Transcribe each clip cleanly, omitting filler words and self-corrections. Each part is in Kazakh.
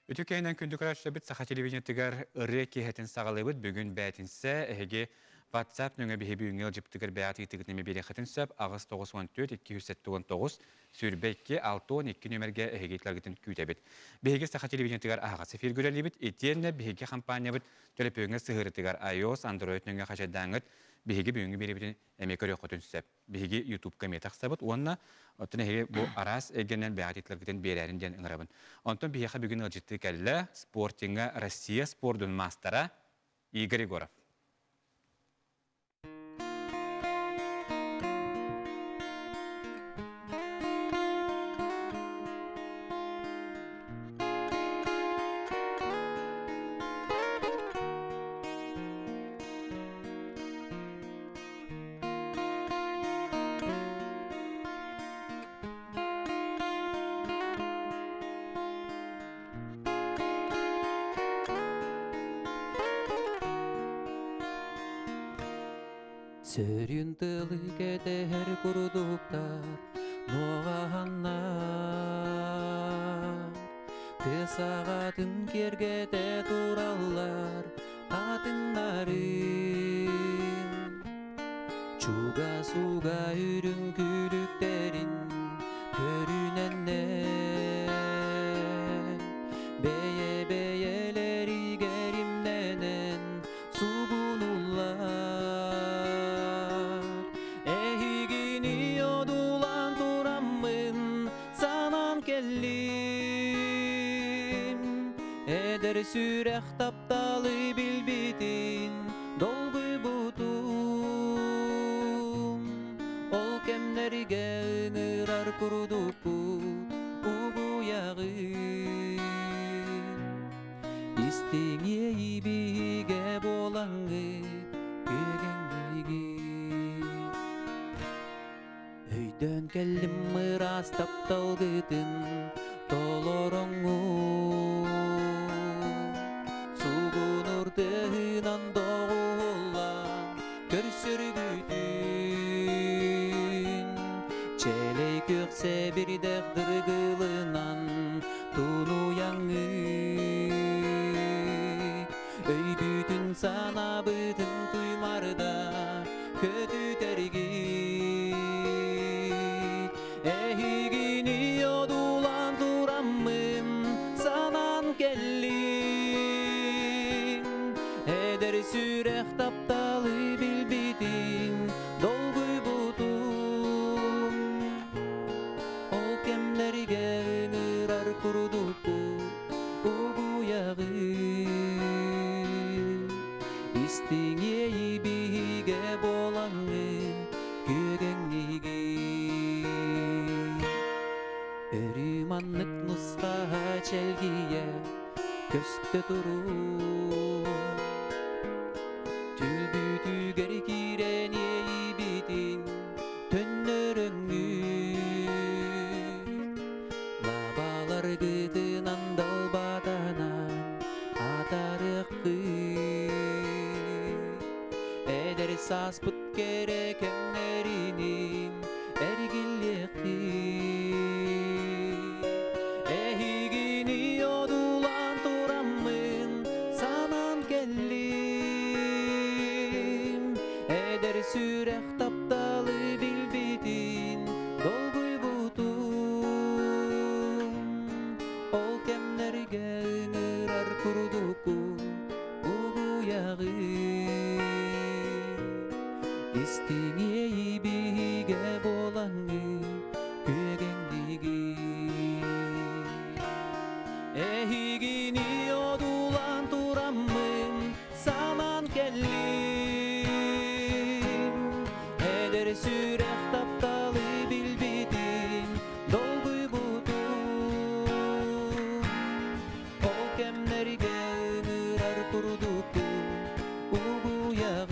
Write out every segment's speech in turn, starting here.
Ütükayından kündük araçtabıt saha televizyonetigar ırı kihetin sağalıbıt bugün bәтінсі әге WhatsApp nöngə bihi büyüngel jiptigar bəyat itiqnimi biri xatin söp ağız 914-279 sürbekki 612 nömerge əgeytlər gitin kütəbit. Bihigi saha televizyonetigar ağası fil görəlibit, etiyenne bihigi kampanya bit tölepöngə sığırıtigar iOS, Android nöngə xaçadangıt bihigi büyüngü biri bitin əmekar yoxutun söp. Bihigi YouTube kametak sabıt, onna otuna bu aras egenen bəyat itiqlər gitin beylərin den ınırabın. Ondan bihiqa bugün ılcıttı kəllə sportinga Россия спордun mastara Igor Egorov. Sörüntülü keder kuruduklar noğanlar Kısağatın kergede durallar kadınların Çuga suga ürün külüklerin görünenler Beye beyeleri gerimlenen sugunullar Eder sürek taptalı bilbitin dolgu butum Ol kemlerge ırar kuruduk bu ugu yağı İstiği bige bolangı kögenligi Höyden kellim mıras taptal gıdın dolorong'u Sugunurduğunan doğulan körsürgüdün Çeley kökse bir dağdır gılınan tunuyanı Öy bütün sana bütün tuymarda kötü tergit Ehigini yodulan duramım sanan kelli Sürek taptalı bilbitin dolgu butum Ol kemlerge ırar kuruduk ugu yağı İstiği bige bolanı kögenligi Örümanlık nustaha çelgiye köste durur Tülbütü geri giren yeyi bitin tönöröngü Labalar gıdınan dalbadanan atarıqı Eder sas put gerekenlerinin ergilliqi Ehigini yodulan turamın sanan kelli Sürek taptalı bilbitin dolgu butum Ol kemlerge ırar kuruduk ugu yağı İstiği bige bolanı kögenligi Ehigini yodulan turamın sanan kelli Sürek taptalı bilbitin dolgu butum Ol kemlerge ırar kuruduk ugu yağı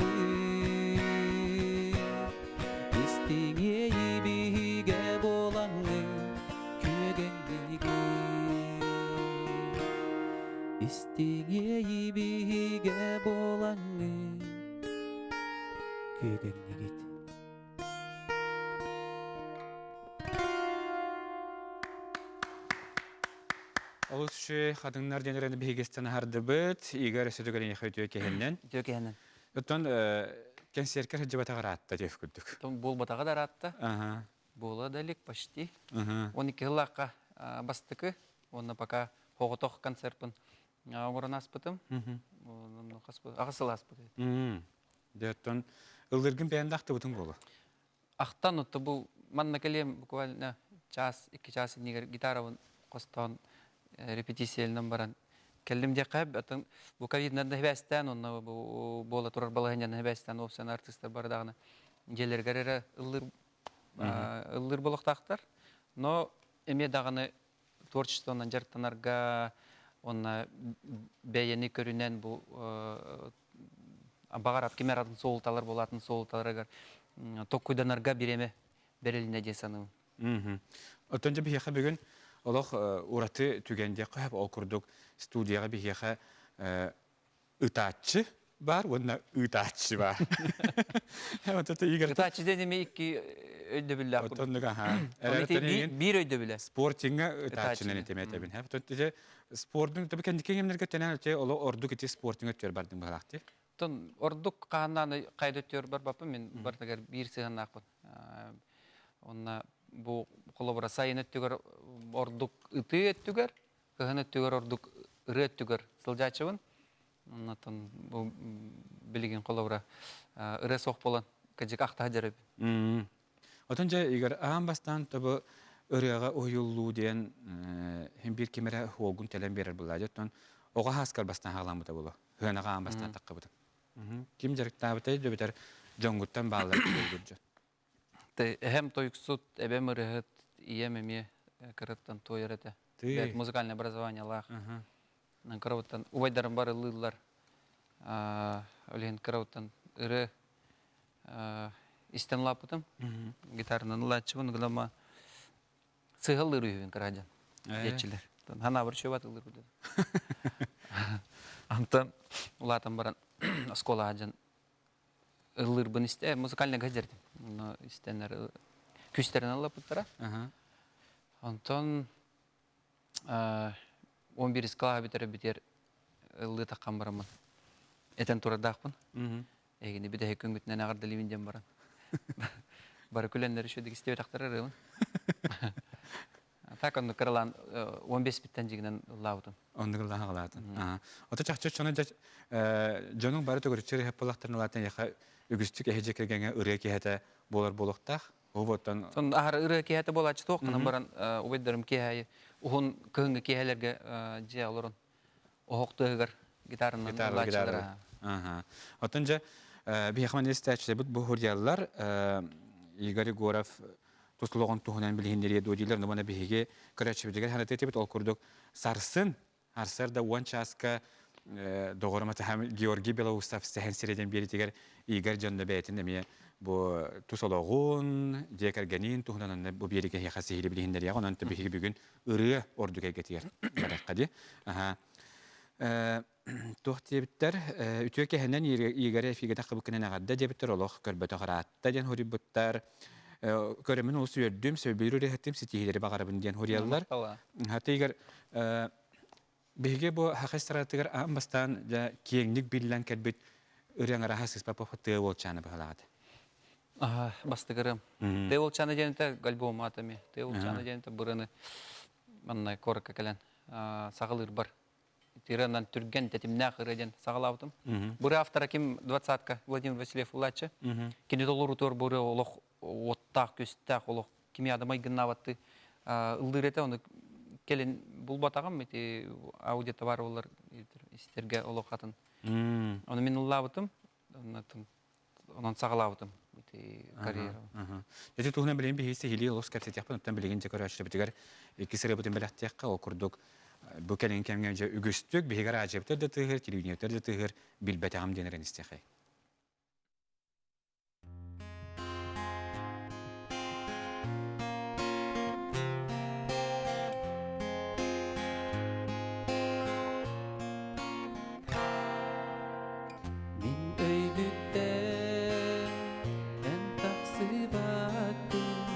İstiği bige bolanı kögenligi İstiği bige bolanı kögenligi Олус şu kadınlar denireni bir higestten hardыбыт, игер сөтөгөрен яхай кehenden. Төкенен. Оттон кенсеркер хҗибата гаратта дев күрдүк. Том бол батага да ратта. Ага. Бола далек почти. Ага. 12 жыллакка бастыкы. Онна пока хоготох концертпын. Огоранаспытым. Онна каспы. Агысыласпыт. Деттон ылдыргын бәндакты бутун болу. Ахтан отто бу манна келем буквально час, 2 час нигер гитаравын костон репетициялардан баран. Келдим де каб, атын бу ковиднан да хәбәстән, онна бу бола турар балаһыннан хәбәстән опсан артистлар бардагына. Желергәре ылдыр болуктактар. Но эме дагыны творчествонан жартанарга, онна бәяне көрүнән бу багарап кемератын соолталар болатын соолталарга токуйданарга биреме берилине десаным. Оттон бихеха бүгүн олох ураты түгенде кап ол курдук студияга бихеха ытаатчы бар, онна ытаатчы бар. Отто игер Ытаатчы денеме 2 өйдө биле акы. оттоннуга Бир өйдө биле. спортинга ытаатчынын этеметебин. Оттон спорттун таби кенди кеңемнерге тенен оло орду кити спортинга өтөр бардым балакты. Тон ордук каананы кайда өтөр бар бапы мен бардагар бир сыган акпын. Онна бу колобора сайын өттүгөр ордук ыты өттүгөр, кыгын өттүгөр ордук ыры өттүгөр сылжачыбын. Оннан бу билген колобора ыры сок болон кыжык акта жарып. Оттон игер амбастан табы ырыга оюллуу ден hem bir kemere hogun telen berer bulacak. Оттон ога хаскар бастан халамыта болу. Хынага амбастан таккыбыт. Ким жарыктабы тайды бетер жоңгуттан баалар болдуржу. Hem toyuksut, ebem ырыгыт, иемеме кырыттан тойырыты. Бет музыкальное образование лах. Кырыттан увайдарын бары лылар. Олеген кырыттан ыры истен лапытым. Гитарнан лачыбын гылама сыгыл ырыгын кыраджан. Ечилер. Хана бір чөбат ылыр бүдеді. Антон улатан баран скола аджан ылыр бын исте музыкальный газердим. Но истенер күстерін алып бұттара. Антон 11 скалаға бітер ылы таққан барамын. Этен турадақпын. Егені біде күнгітінен ағырда ливінден баран. Бары күлендері шөдік істеу тақтары рывын. Так он кырлан 15 биттен жигинен лаутун. Онды кылдан хагалатын. Ота чакчы чона жонун бары төгөрчөр хеппалактарын латын яха үгүстүк эхеже кергенге ыры кехете болар болуктак. Оботон Сон ахар ыры кехете болачы тоқынан баран убайдырым кехайы. Ухун кыгынга кехелерге же олорун. Охоктыгыр гитарынан лачылар. Отон же бихман эстачы бу хурьяллар Игорь Егоров Туслогон тухунан билгендер едодилер, но бана биге крачыбыгы ханатетебит ол курдук сарсын арсарда уанчаска догормата хам Георгий Белоусов сехен середен беритигер Игорь Жонда бетинде ме бу Туслогон декарганин тухунан бу бериге яхасы хили билгендер ягон анты биге бүгүн ыры ордуга кетер. Баракади. Тохтебиттер үтөкө хенен Игорь фигеда кыбыккынан агадда дебиттер олох көрбөтө каратта ден хурибуттар көрөмүн улус өрдүм сөбүрү рехтим ситиһилери багарабын диен хурьяллар. Хатыгар беге бу хакыстратыгар амбастан да кеңник билен кәлбит үрәңара хасыс папафты болчаны багалады. Бастыгырым. Те болчаны денте альбом атами. Те болчаны денте бурыны маннай корка келен сагылыр бар. Тиранан түрген тетимнә хырыден сагалаптым. Буры автора ким 20-ка Владимир Васильев улачы. Кинедолору тор буры олох оттак көстак олох кими адамай гыннаватты. Ылдырете оны келин булбатагам мити аудио бар олар истерге олох атын. Оны мен уллабытым. Онан сагалаптым мити карьера. Эти тухна билен бихисе хили олос капсетяпын оттан билеген жекөрөчү битигер кисере бутын белаттекка окурдук. Bu kelin kemgence ügüstük bir higara aceptir de tığır, televizyonlar da tığır, bilbetağım deneren isteyək. Min öydükte en taksi baktım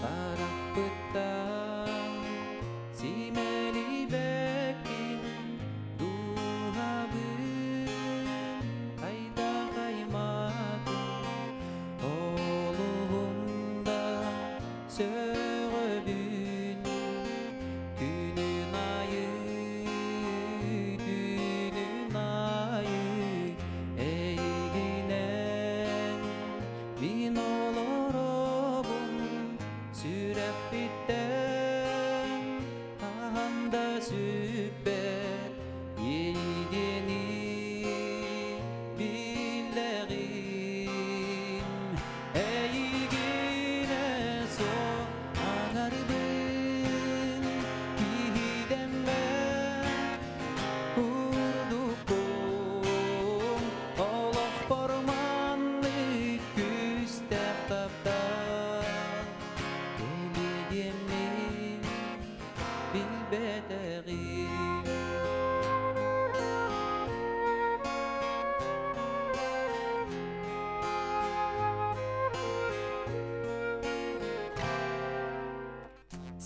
barak bıttan simeli ve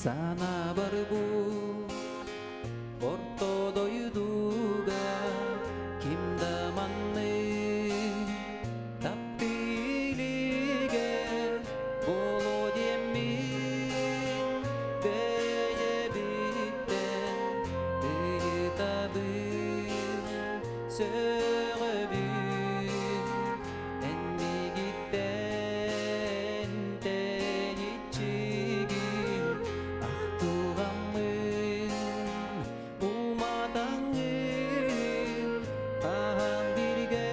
Sana barbu ortodoyduga kimda manne tappilige bolo yemin beye bitten tabin sörebin enni gitten tenichigin ahtugamın umadangın tahan birge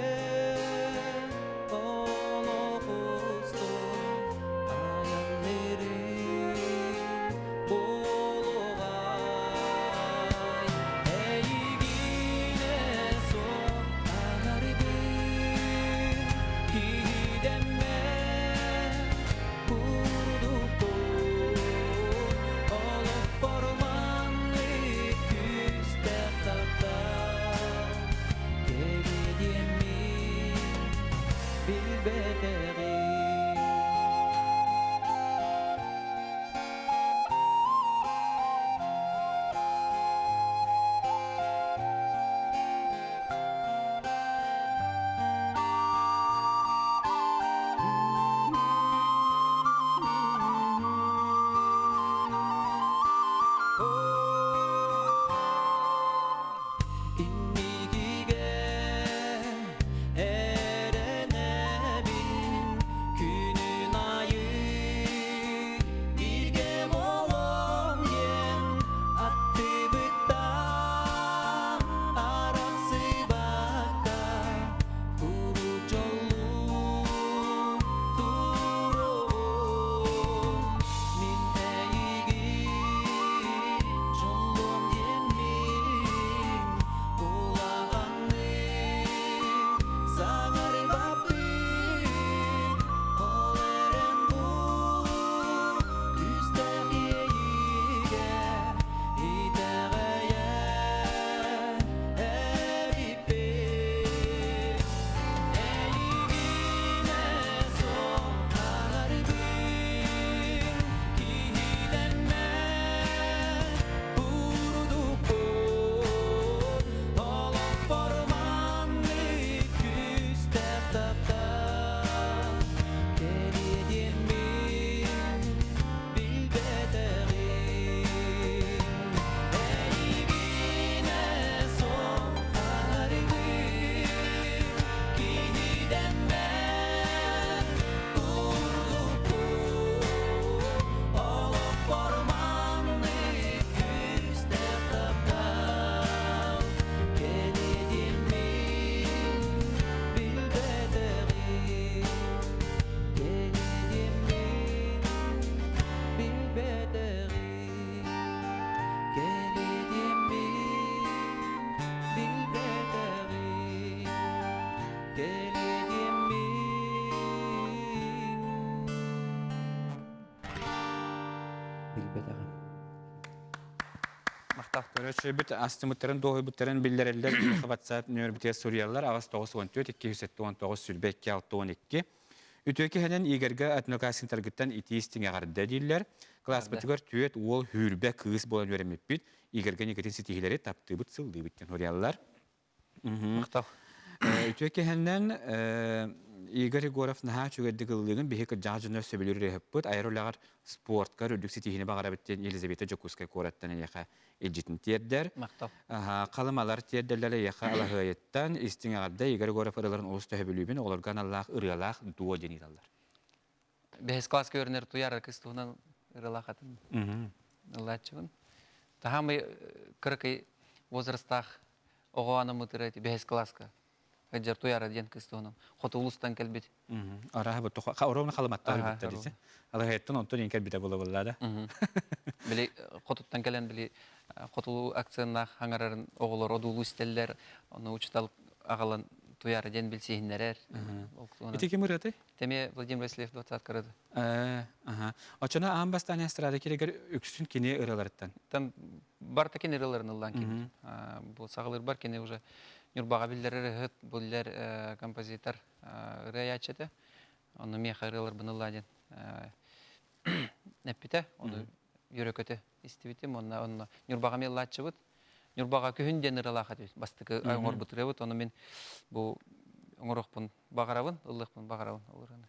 olokustun ayanların bologay eygine son anarbin gidemme kurduku olup formanlık küste tapta geldiğimi bilbederi. İnnigigen erenebin günün ayı birge bolom yen attı bıttam arapsı bakka kuru jollu turu min eygin jollum yemin ulağanı sagar babin oleren bu küsteğiyge itereye evipi eygine son harbin kihilenme kurduku olup formanlık küste tapta geldiğimi bilbederi eygine son harbin kihilenme kurduku olup formanlık küste tapta geldiğimi bilbederi geldiğimi bilbederi geldiğimi bilbederi bilbederi. Мактап. Көрөчү бит астымыттарын доғы бұттарын білдерелер WhatsApp нөмір бітер сориялар ағыз 914-219 сүрбек 612. Үтөкі хәнен игерге атнокасын таргыттан итиістің ағарды дейілер. Класс бітігер түйет ол хүрбе кыз болан өремеп біт. Игерге негетін сетихилері тапты бұт сылды біттен сориялар. Мактап. Үтөкі хәнен Игорь Егоров наха чөгердік ыллығын бейкі жағжыны сөбілері рехіппіт. Айролағар спортқа үрдік сетихіне бағара біттен Елизавета Жокускай кораттан еқа елжетін тердер. Мактап. Қалымалар тердерлері еқа алағыйеттан істің ағарда Игорь Егоров ырыларын олысты хөбілубін оларған Аллах ырыялақ дуа денидалар. Бехес класс көрінер туяр кыстуынан ырылақатын. Ыллачыбын. Тахамы кыркай возрастах оғуаны мұтыры бехес класска. Хаджар туяр аден кыстуынан. Хоты улыстан кәлбет. Араға бұтты оровны қалыматтар бұтты дейсі. Алағыйеттан онтон ең кәлбеті болы болады. Білі қотыттан кәлен білі қотылу акциянақ хаңарарын оғылар одулу істелер. Оны учитал ағалан туяр аден білсейінлерер. Ити кем ұраты? Теме Владимир Васильев 20 қарады. Очына ағын бастан әстірады керегер үксін кене ұраларыттан? Там бар такен ұраларын ұлдан кейін. Бұл сағылыр бар кене уже Нюрбаға білдері ғыт бұллер композитор ұрай ачеті. Оны меха ұралар бұны ұладен. Нәппеті, оны yürököte istibittim onna Nurbaga mellatçыбыт. Nurbaga kühünden ıralaha diyor. Bastıkı ayğor butırıbıt. Onu men bu oңорокпун багарабын, ыллыкпын багарабын олораны.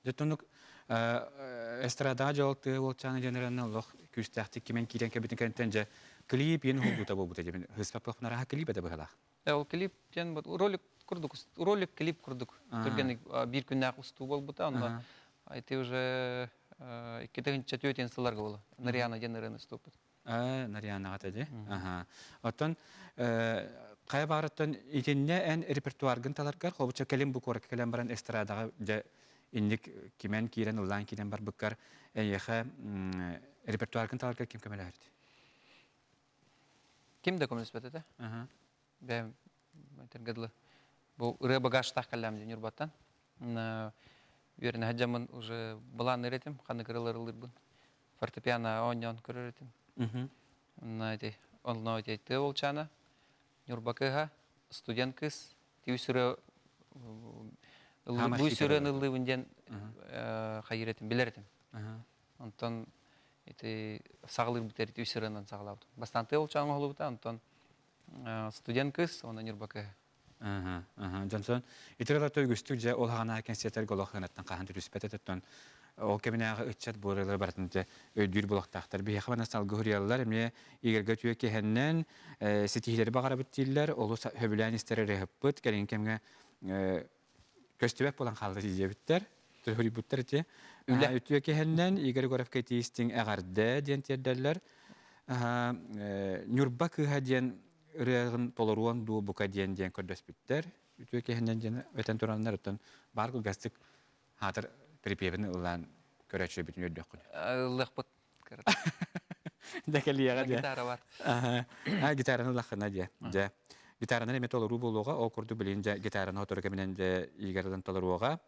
Жеттонук эстрадага жолты болчаны женераны лох күстәхти кимен кирен кебитин кентен же клип ен хулбута болбута жебин хыспаплахнара клип да быхала. Ол клип тен ролик курдук, ролик клип курдук. Түрген бир күннәк усту болбута, анда айты уже 2004 сылларга болу. Нарияна женераны стопут. Нарияна атады. Ага. Оттон кай бараттан итенне эн репертуаргын таларгар хобуча келим бу корак келем баран эстрадага же инник кимен кирен улан кирен бар буккар эйха репертуаргын таларгар ким кемелерди. Ким да комуниспетете? Ага. Бем тергедле. Бу ыры багаж тахкалам ден юрбаттан. Верне хаджамын уже балан эретим, ханы кырылыр бун. Фортепиано оньон көрөретим. Найти он найти те волчана. Нюрбакыга студент кыз түйсүрө бу сүрөнү ылыбынден хайретим билеретим. Онтон эти сагылыр битер түйсүрөнөн сагалабыт. Бастанты волчана болута, онтон студент кыз оны Нюрбакыга. Джонсон итерла тойгүстүк же ол хана концерттер голоханаттан кахан түспететтен ол кеминага ычат буралар бартынча өйдүр булактактар бияхана салгыриялар эмне игерге түйе кехеннен сетихлери багарабыт диллер олу хөбүлянистер рехпыт келин кемге көстүбек болан калды дижебиттер төрүбүттер те түйе кехеннен игер горовке тистин агарды дентерлер Нюрбакыга ден регын толоруан ду бука ден көрдөспүттер түйе кехеннен ден өтен тураннар өтөн баргыл гастык хатыр припевны улан көрөчү бүтүн өйдөк күн. Лыхпыт кырыт. Декелияга же. Гитара бар. Гитараны лахына же. Же. Гитараны эме толору болууга, ол курду билин же гитараны оторга менен же игерден толоруга.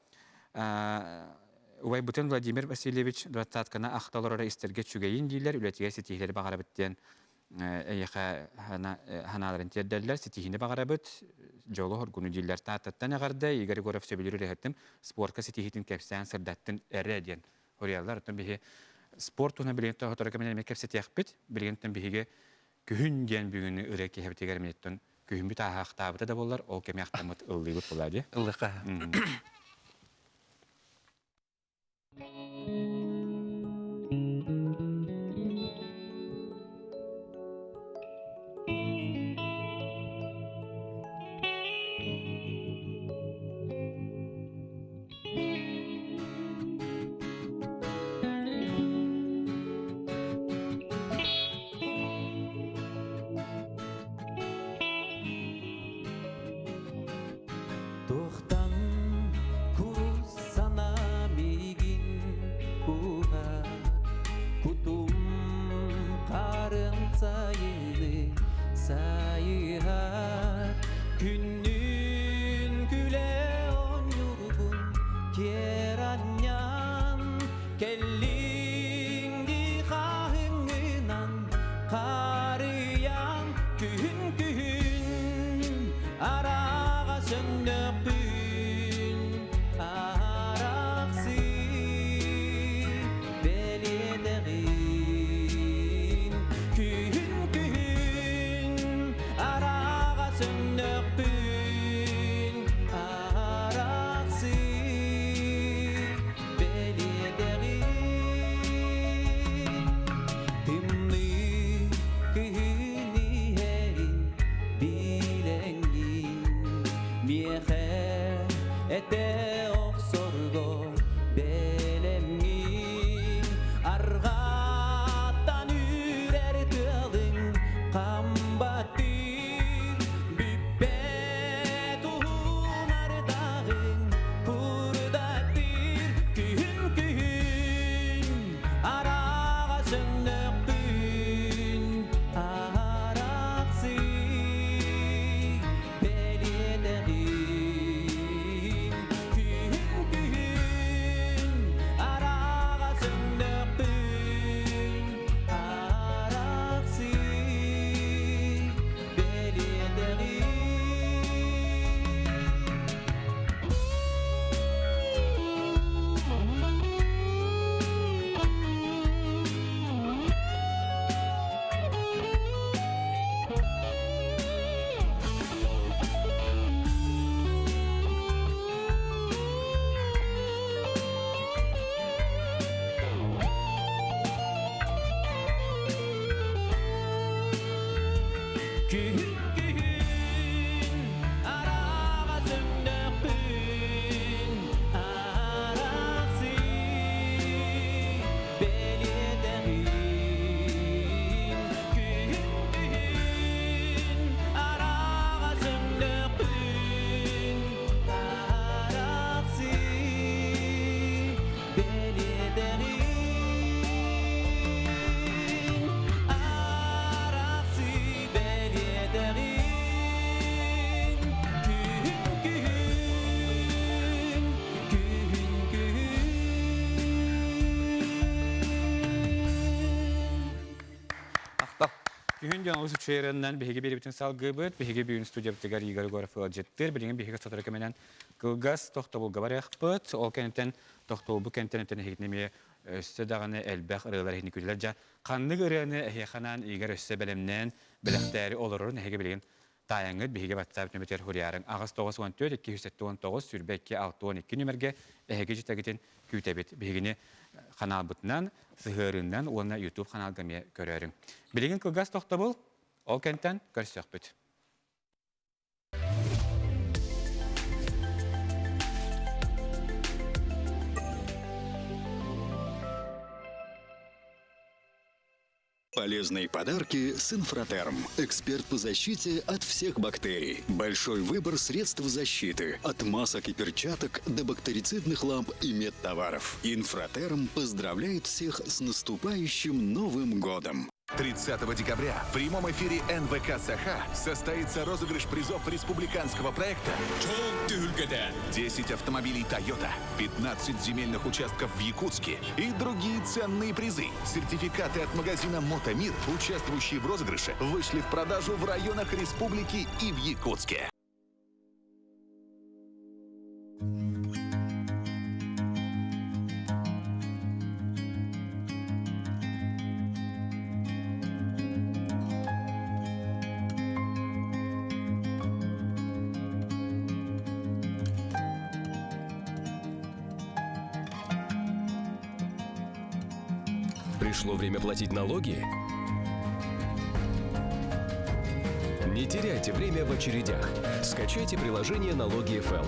Убай Бутен Владимир Васильевич 20-кана ахталорора истерге чүгейин дилер, үлетиге сетихлери багара биттен эйха ханаларын терделлер, сетихини багара бит, жолу хоргуну дилер тааттан агарды, Игорь Горов сөбүлүрү рехеттим, спортка сетихитин кепсен сырдаттын эреден. Хориялар өтөн бихи спорт уна билентен хоторга менен мекеп сетихбит, билентен бихиге күһүн ден бүгүнү ыреки хебитегер менеттен күһүн бит ахтабыта да боллар, ол кемяктамыт ыллыбыт боллади. Ыллыка. Күн жаңыз учайрынан беге бери бүтін салгыбыт, беге бүйін студия бітігер Игорь Горов жеттір, білген беге сатыр көменен кылгас тоқтабылға бар яқпыт, ол кәнеттен тоқтабылғы кәнеттен хекнеме өсті дағаны әлбәқ ұрылар хекні көйлер жа. Қанлық ұрыны әхеқанан Игорь өсті бәлемнен біліқтәрі олырырын әхеге білген таяңыд беге батсап нөмітер хұрярың. Ағыз 914-219 сүрбәкке 612 нөмерге әхеге жетагетін күйтәбет бегені канал бұтынан, сығырынан, оны YouTube каналға ме көрерің. Білеген кылгас тоқта бұл, ол кәнттен көрсек бүт. Полезные подарки с Инфратерм. Эксперт по защите от всех бактерий. Большой выбор средств защиты. От масок и перчаток до бактерицидных ламп и медтоваров. Инфратерм поздравляет всех с наступающим Новым годом. 30 декабря в прямом эфире НВК «Саха» состоится розыгрыш призов республиканского проекта 10 автомобилей Toyota, 15 земельных участков в Якутске и другие ценные призы. Сертификаты от магазина «Мотомир», участвующие в розыгрыше, вышли в продажу в районах республики и в Якутске. Пришло время платить налоги? Не теряйте время в очередях. Скачайте приложение «Налоги ФЛ».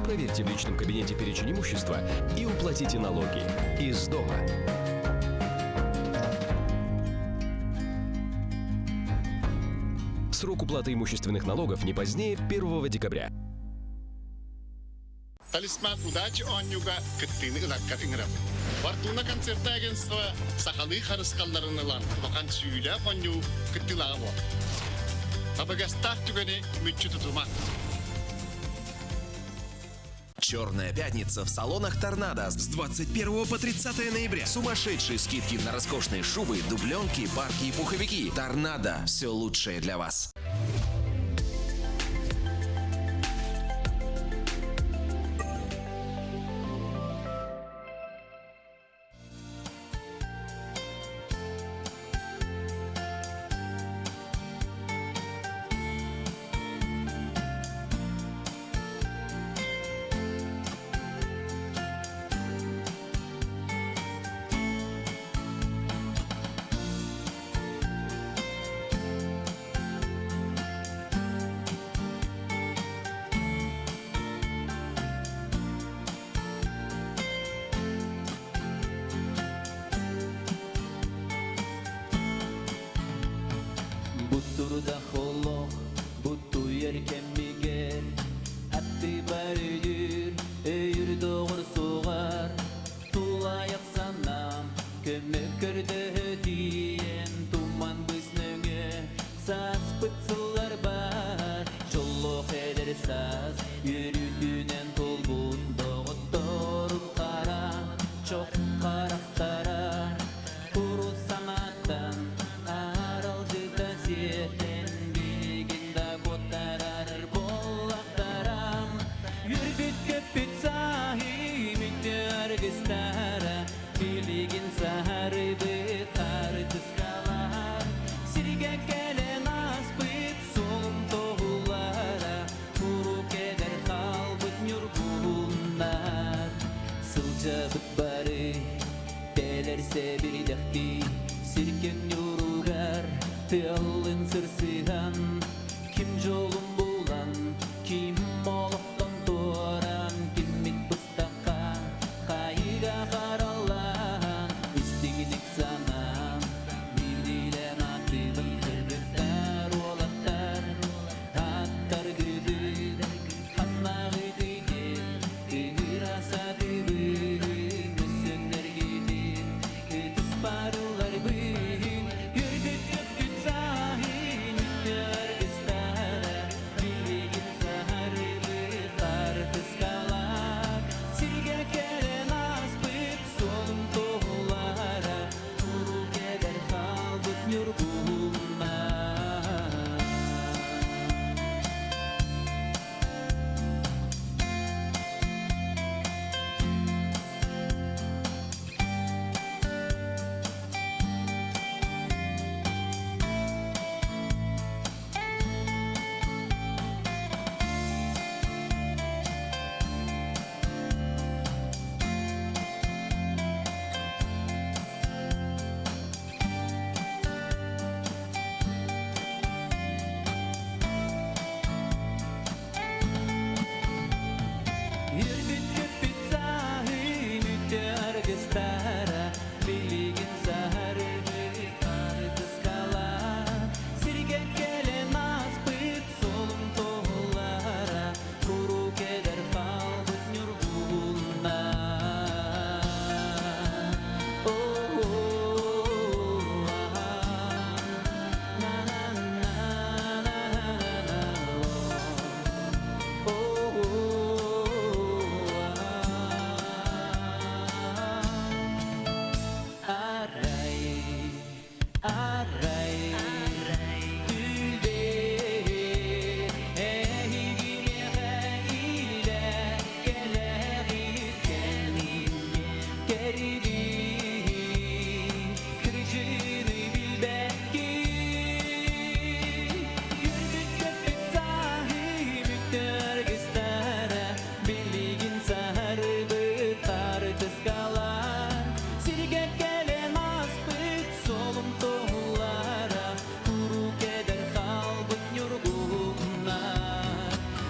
Проверьте в личном кабинете перечень имущества и уплатите налоги из дома. Срок уплаты имущественных налогов не позднее 1 декабря. Талисман удачи онюга кыттыны ылакка тыңырап. Бартуна концерт агентства сахалы харыскалларынылан бақан сүйля оню кыттылағы бол. Табагастақ түгені мүтчі тұтылма. Черная пятница в салонах «Торнадо» с 21 по 30 ноября. Сумасшедшие скидки на роскошные шубы, дубленки, парки и пуховики. «Торнадо» – все лучшее для вас. Butturda холох, бутту еркен мигер, атты барыдыр, өйір доғыр соғар, тулайық санам, көмек көрді дейін, туман бүснөңе, сас бұтсылар бар, жоллық әдір сас, үйрүтінен толбун, доғыттырын қара, чоқ қарақтара, құру санаттан, Tığalın sırsıhan, kim jolun bulan, kim moloktan toran, kim mit bıstaka, kayıga karalan, istigidik sana, bildilen atıgın kırgıttar olattar, hattar gıdı, hanna gıdı, ıgır asadı bugün, müsünler gidin, ıtıs parılar bugün, yürüdük öptük zahin,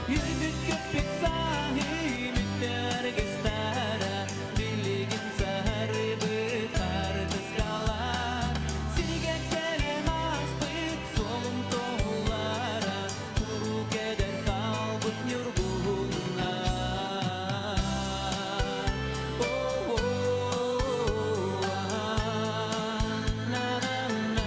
Yürüdük köpük sahimitter gestara Biligin sarıbı kartız kalar Sige kelem aspıt solum tohullara Kuru keder kalbıt yurguluna Oh oh na na na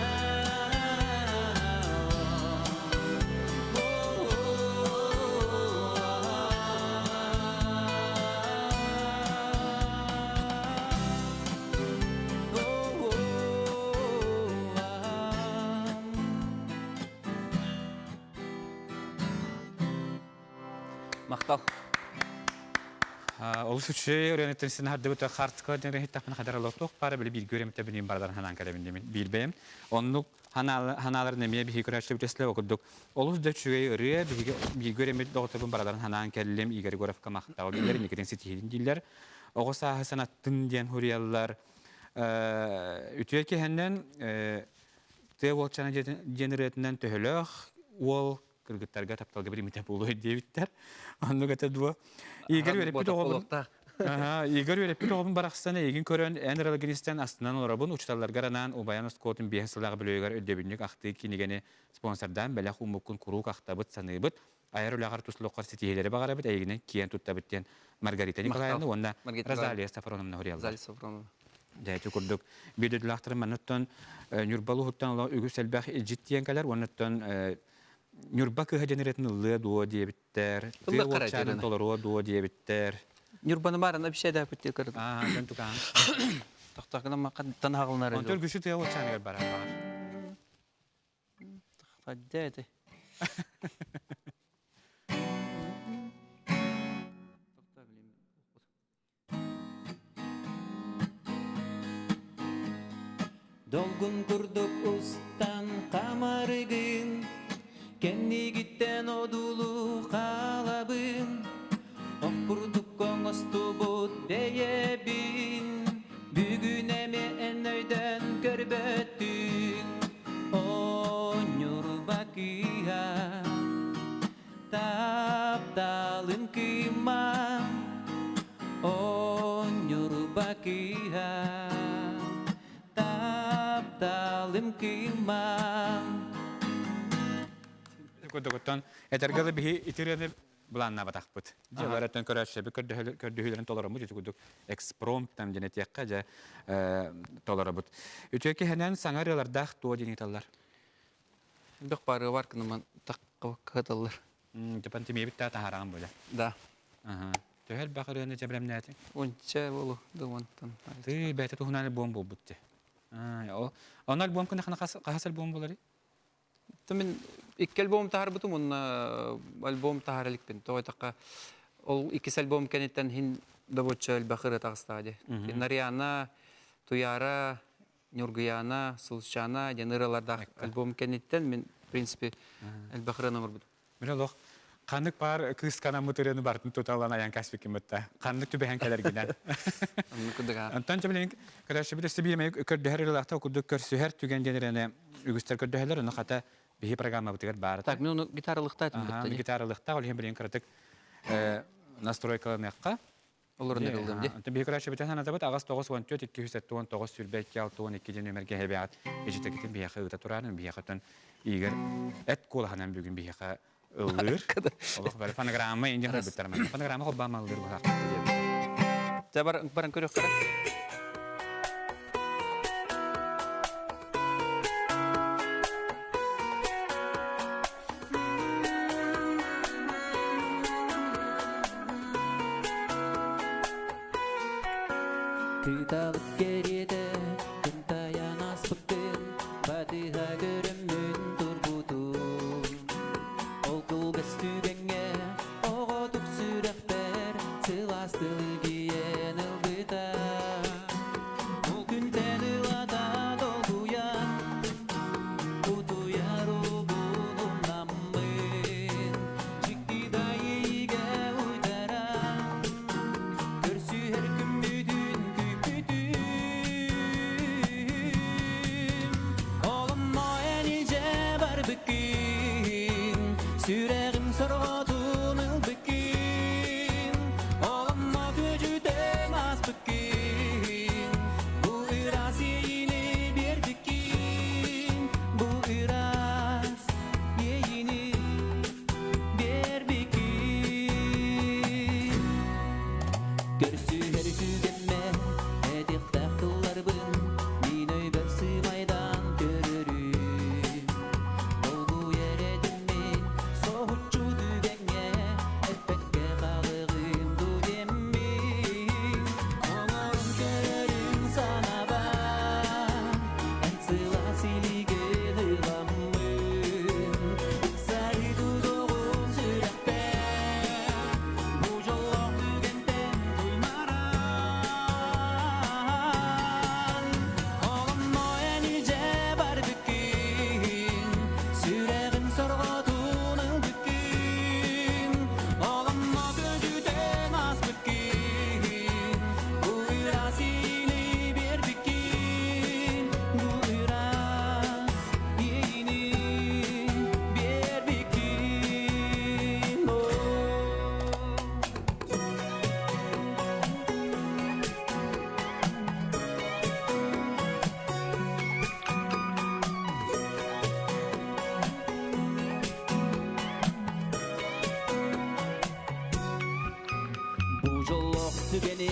Мақтал. Олус үче өренеттен син хадды бута хартка ден рехит тапна хадар лотох пара били бир göremte билим бардан ханан калабин демен билбем. Оннук ханалар неме би хикрачлы битесле окудук. Олус да чугай ре би göremет доготабын бардан ханан келлем игер горовка мактал дилер никеден ситидин дилер. Огоса хасанаттын ден хурияллар үтөке хенден те волчана генеретинен төхөлөх ол кыргыттарга тапталга бир мите болуу дебиттер. Оннук ата дуа. Игер өреппи тогобун. Игер өреппи тогобун бараксана эгин көрөн энергенистен астынан олорабын учталларга ранан убаян скотун бехсылага билөгөр өдөбүнүк акты кинигени спонсордан белах умукун курук актабыт саныбыт. Айрылагар туслуккар ситиелери багарабыт эгинен киен туттабыттен Маргарита Николаевна онда Розалия Сафроновна хуриялла. Розалия Сафроновна. Дәйті күрдік. Бейдеділақтыры мәнеттен нүрбалы хуттан үгі сәлбәқ життиенкалар, онеттен нүрба кыға денеретін ұлы дуа дейбіттер, тыуылчанын толыруа дуа дейбіттер. Нүрбаны барына бір шәді әпіттер кірді. Жөн тұқан. Тақтақына мақаттан ағылынар Он төр күші тыуылчанығыр барар бағар. Тақадды әді. Dolgun kurduk ustan kamarıgın Kendi gitten odulu kalabın Ok kurduk koңostu bud deyebin Bugün emi en öyden körböttün Onur bakıya Taptalım kıma Onur bakıya Taptalım kıma Көдөгөттөн этергеле бихи итирени буланна батакпыт. Жалараттан көрөшөбү көрдүһүлөрүн толорому жүтүгүдүк экспромт там женетиякка жа толоробут. Үтөкө хенен саңарылардах тоо дениталлар. Бек бары бар кыныман таққаталар. Депантимебит та тахараган бөлө. Да. Төһөл бакырыны жабрамнаты. Онча болу дымантан. Ты бәйте тухунаны бом болбутты. Он альбом кына кахас альбом болары? Мен икки альбом тахар бутум, он альбом тахар эликпин. Той тақа ол иккис альбом кенеттен хин добоча албахыры тағыстади. Нариана, Туяра, Нюргияна, Сулчана, Яныраларда альбом кенеттен мен, в принципе, албахыры номер бутум. Мен олох қанық бар кыз кана мутырыны бартын туталан аян каспики мытта. Қанық түбәһән кәләр генә. Антан чабелен көрәшә бит сибиме көрдәһәр лахта курдык көрсүһәр түгән денерәне үгүстәр көрдәһәләр аны хата бихи программа битгәр бар. Так, мен оны гитаралыкта айтып гитаралыкта ул һәм белән кырдык настройкаларныкка. Олар нерилдем ди. Антан бихи көрәшә бит һәнә табат агас 914 279 сүрбәк 612 нөмергә һәбәт. Эҗитәкетен бихи үтә тураны бихи хатын игер эт кулаһынан бүген бихи ылыр. Аллах бар фонограмма инде хәбәттәрмен. Фонограмма хоббама ылыр бу хакта. Баран көрөк кара. Kıtalık geride Kıntayan aspıktın Fatiha görümün turbutun Ol kıl bestügenge Oğutuk sürekler Sılastılı giyen ılgıta Bu günten ılada dolguyan Utuyar ubunun namın Cikti dayige uydara Körsü her gün müdün küpütün түгені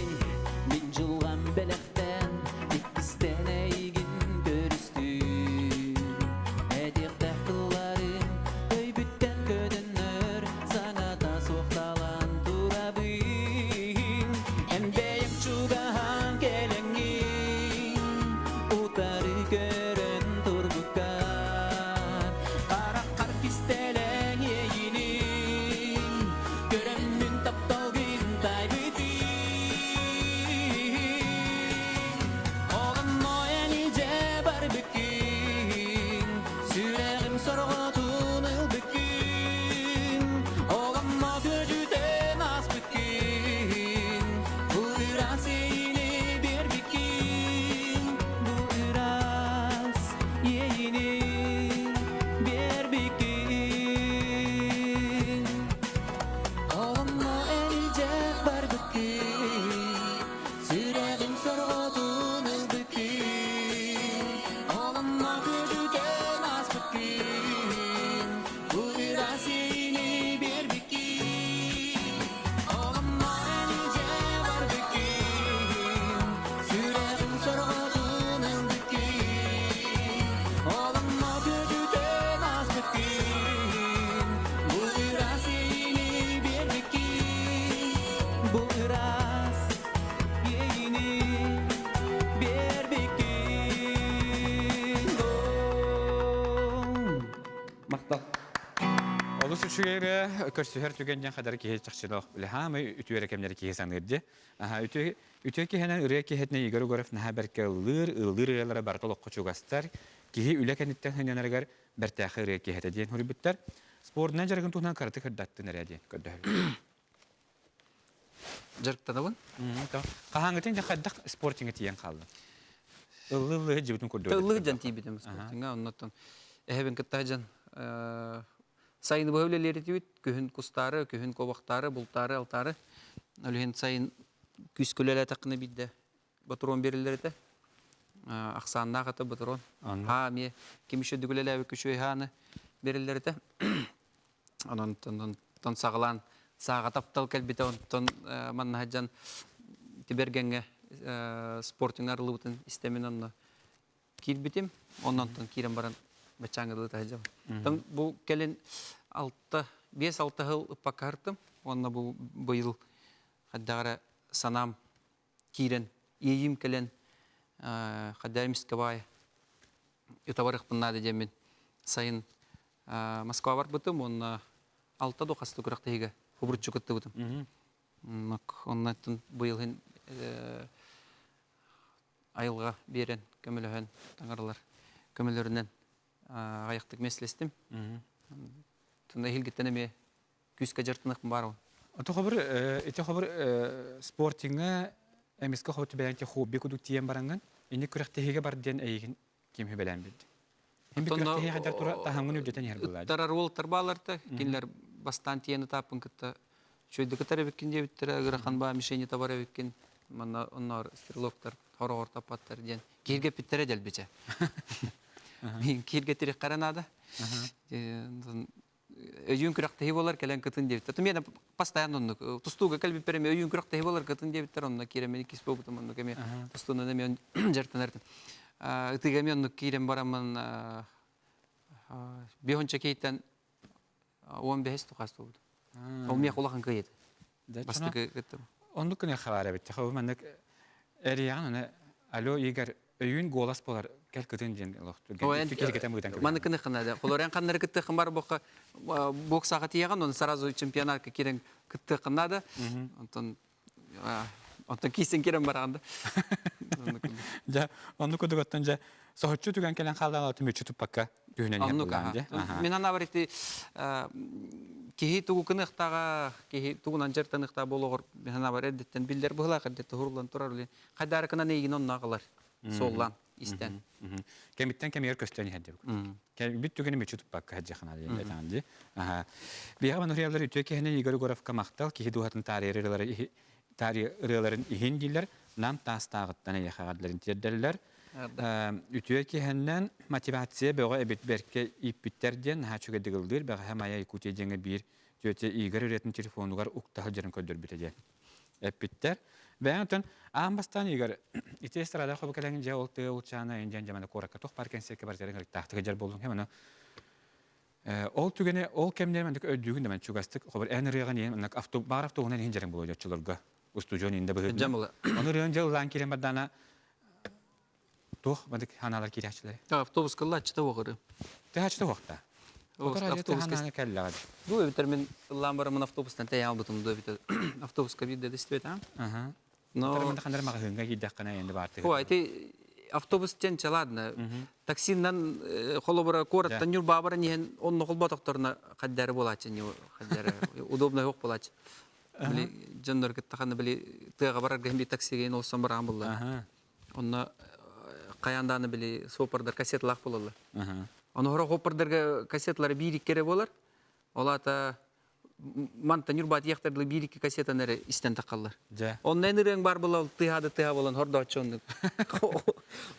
мен жылған бәләқтен иккістен әйгін көрістің әдек тәқтыларым өйбіттен көдінір саңа да соқталан турабын әмбәйім чугахан келіңін утары көрін турбуккан қарақ қар пистелен ейінің көрімнің тапталғын тайбытын оғын ойәні же бар бүкін сүрәғім сорғытын ұл бүкін оғын көжүтен ас бүкін бұл ұрас ейіне бер бүкін бұл ұрас ейіне бер бүкін Oğlumla elince var bükün Sürerim sorğutun ıl bükün Oğlumla güdüden az bükün Bu biraz yeni bir bükün Oğlumla elince var bükün Sürerim sorğutun ıl bükün Oğlumla güdüden az bükün Bu biraz yeni bir bükün Bu biraz yeni bir bükün Maqtal Олус үчүгере көрсөһөр түгенден кадар кие чакчылык биле хамы үтүөрө кемдер кие санырды. Үтө киһенен үрө киһетне игер горов на берке ылыр бартолок кочугастар кии үлекениттен хененергер бертахы үрө киһете диен хүрбүттер. Спортнан жаргын туһнан карты кырдатты нерәди көддөр. Жарктанабын? Кахаңгытын жакаддак спортинге тиен калды. Ыллы жибутун көрдү. Тыллы жан тибидем спортинга оннотон. Эһебен кыттажан сайын бөлелери тибит, көһүн кустары, көһүн кобактары, бултары, алтары. Өлген сайын күскөлеле такны бидде. Батурон берилерде. Аксанна каты батурон. Ме кимише дүгүлеле күшөй ханы берилерде. Анан тон сагалан сага таптал келбите онтон маннахаджан тибергенге спортингар лутын истемин онно кирбитим оннан кирен баран бачаңгылы тажам. Тон бу келин 5-6 жыл упакартым. Онна бу быйыл хаддагара санам кирен ийим келен хаддаймискабай ютаварык пыннады демен сайын Москва бар бутым, онна 6 доқасты күрәктеге хубрутчу кытты бутым. Оннан быйыл айылга берен көмөлөһөн таңырлар көмөлөрүнөн аяктык меслестим. Тунда хилгеттенеме күскө жартынык бар. Ото хабар спортинга эмиске хобби беленте хобби кудук тиен баранган. Эни күрәктеге бар ден эйген ким хөбелән бит. Hem bir köfteyi kadar tura tahammül ödeten yer bulaydı. Tarar ol tarbalarda, kinler bastan tiyeni tapın kıtta. Şöyle kadar bekin diye bittire, gırakan ba mişeni tabara bekin. Manna onlar stirloktar, horor tapatlar diyen. Kirge bittire del biçe. Min kirge tiri karanada. Öjün küraktehi bolar kelen kıtın diye bitter. Tümyene pastayan onu. Tustuga kalbi pereme öjün küraktehi bolar kıtın diye bitter onunla kiremeni kispo butum onu kemi. Tustuna demiyon jertanertin. Ытыгамен кирен барамын бехонча кейтен 15 тукас болду. Ол мия кулакан кыйды. Бастыгы кыттым. Ондук кыне хабар бит. Хабар эриян аны алло егер өйүн голас болар кел кытын ден лохту. Маны кыны кына. Колорен каннары кытты кын бар бока боксага тияган, оны сразу чемпионатка кирен кытты кынады. Онтон кисен керен барганда. Ja, onu kudugattan sohutçu tügen kelen kaldan altı müçütüp bakka düğünen yapılandı. Мен ана барыты кихи тугу кыныктага, кихи тугунан жертаныкта болгор мен ана бар эдеттен билдер була кадетте хурлан турар эле. Кайдар кына нейгин оннагылар. Соллан истен. Кемиттен кемер көстөн хәдде. Бит тügeni müçütüp bakka хаҗахана дигән әйтәнди. Бияга нуриялар үтөке хәне Игорь Горовка мактал кихи дуһатын tarihlerin ihin diller nam tastağıttan yaxagadların tedderler. Ütüyeki hennen motivasiya böyle ebit berke ipitterden ha çöge digildir. Baga hem aya ikutiyenge bir töte Igor üretim telefonugar uktaha jarın ködür bitecek. эппиттер. Бәңтен амбастан егер ите сырада хобы келген же ол тыгы улчана инжен жамана коракка тох паркен серке бар жерен тахтыгы жер болдун хемана. Ол түгене ол кемнемендик өдүгүн демен чугастык хобыр энергияга ен бар автобуна ен жерен болуп жатчыларга. Устужон инде быгы. Жамыла. Оны рен жылдан келен бардана тох бадык ханалар кирячылар. Автобус кыллачта огыры. Тахачта вакта. Автобус Хананы келлага. Ду битер мен ламбарымын автобустан тәй албытым ду битер. Автобуска бирде дестебет, а? Ага. Но Тарманда хандар магазинга киддек кана енді барды. О, эти автобустен чаладна. Таксиннан холобора кораттан юр бабара нен он холботокторна каддары болачы, не каддары. Удобно yok болачы. Били жандар кеттаханы били тыга барар гемби таксиге ин олсам барам булла. Ага. Онна каянданы били сопардар кассетлак болалар. Ага. Оны хора хоппардарға кассетлары бирик кере болар. Олата мантан юрбат яқтарлы бирик кассетанары истен тақалар. Ja. Оннан ирен бар болал тыхады тыха болан хорда очондuk.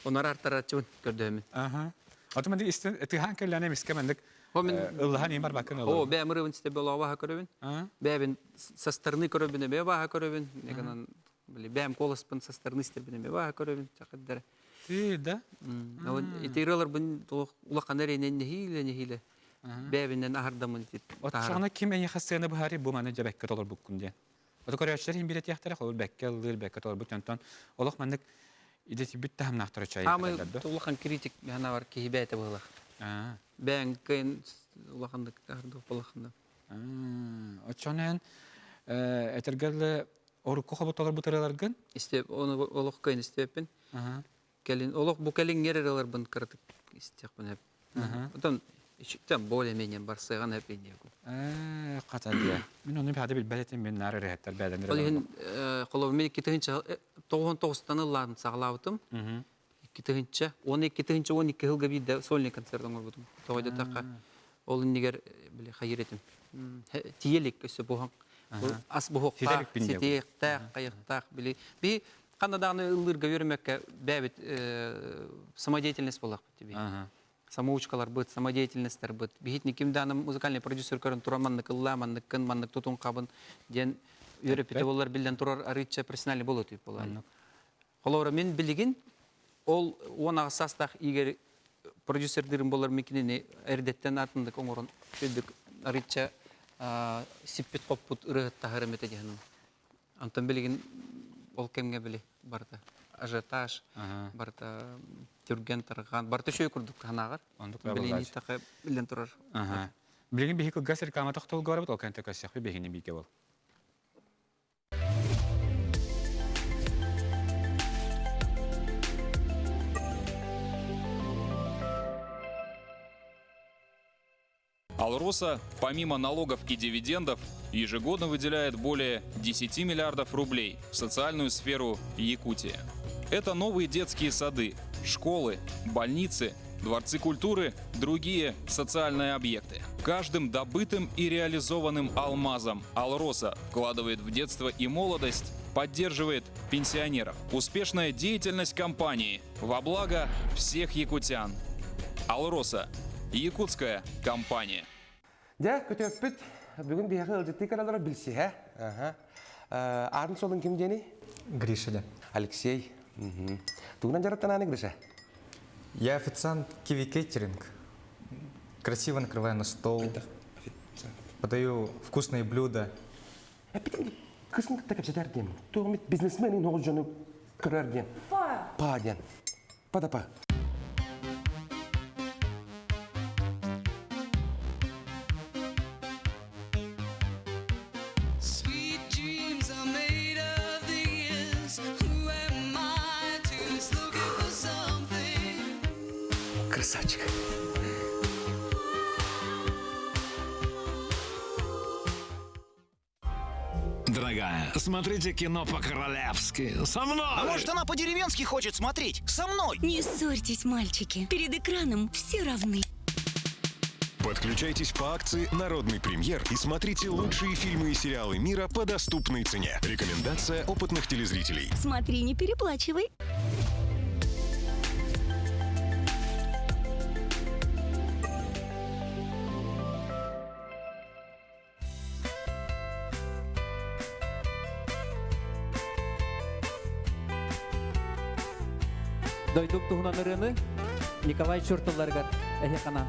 Онар артара чон көрдөмүн. Ага. Атыманды истен тыхан келләне мискемендик. Ыллахан имар бакын О, бә мырывын сте болова ха көрөбүн. Бәбин со стороны көрөбүн, бә ха көрөбүн. Негенан били бәм колоспын со стороны стербин, бә ха көрөбүн. Чакыддар. Ти да. Итиралар бун улакандар энен нехиле. Бәбинен ахардамын дит. Отшана ким эне хасыны баһари бу маны жабеккет олор буккунде. Ото көрөчлөр хим билет яхтара хол беккел беккет олор бутантан. Олох мандык идети бит тахам нахтара чай. Амы улахан критик яна бар кибәте булах. Бәң кын улахандык ахырды булахында. Отшанан этергел орукко хоботолор бутыраларгын. Истеп оны олох кын истеппин. Келин олох бу келин нерелер бун кыртык истекпин хеп. Отон ичтен более-менее барсыган хеп инде. Катадия. Мен оны бәдә билбәлетем мен нары рәхәттәр бәдән. Ол ен колов мен китенче 99 лан саглавтым. 2-нче 12-нче 12 елга бидә сольный концертын булдым. Тойда такка. Ол нигер биле хайретим. Тиелек көсө буган. Ас бугакта ситекта кайыкта биле. Би Канаданы ылырга йөрмәккә бәбит самодеятельность булак тебе. Самоучкалар бит, самодеятельностьтер бит. Бихитни кимданы музыкальный продюсер көрән тураманны кылламанны кынманны тутун кабын ден йөреп олар билдән турар арыча профессиональ булып дип булар. Холора мен билеген ол ona састах игер продюсерлерим булар микинене эрдеттен артында коңорон көдүк арыча сиппет коппут ырыгы тахырмет дигән. Антон билеген ол кемге биле барда ажиотаж барда түрген тарган барда шөй күрдүк ханагар билени такы билен турар. Билеген бихик гасер кама тохтол горабыт ол канта касяк бигене бике бол. Алроса, помимо налогов и дивидендов, ежегодно выделяет более 10 миллиардов рублей в социальную сферу Якутии. Это новые детские сады, школы, больницы, дворцы культуры, другие социальные объекты. Каждым добытым и реализованным алмазом Алроса вкладывает в детство и молодость, поддерживает пенсионеров. Успешная деятельность компании во благо всех якутян. Алроса. Якутская компания. Да, көтөппүт. Бүгүн бияга ылжытты каналар билси, Арын солун ким дени? Гриша. Алексей. Тугунан жараттан Гриша? Я официант Kiwi Catering. Красиво накрываю на стол. Подаю вкусные блюда. Кысын так обсетер дем. Тугумит бизнесмен и ногу жону көрөр дем. Па дем. Па. Красавчик. Дорогая, смотрите кино по-королевски. Со мной! А может, она по-деревенски хочет смотреть? Со мной! Не ссорьтесь, мальчики. Перед экраном все равны. Подключайтесь по акции «Народный премьер» и смотрите лучшие фильмы и сериалы мира по доступной цене. Рекомендация опытных телезрителей. Смотри, не переплачивай. Дойдук туһунан ырыны Николай Чуртулларгар эхе канан.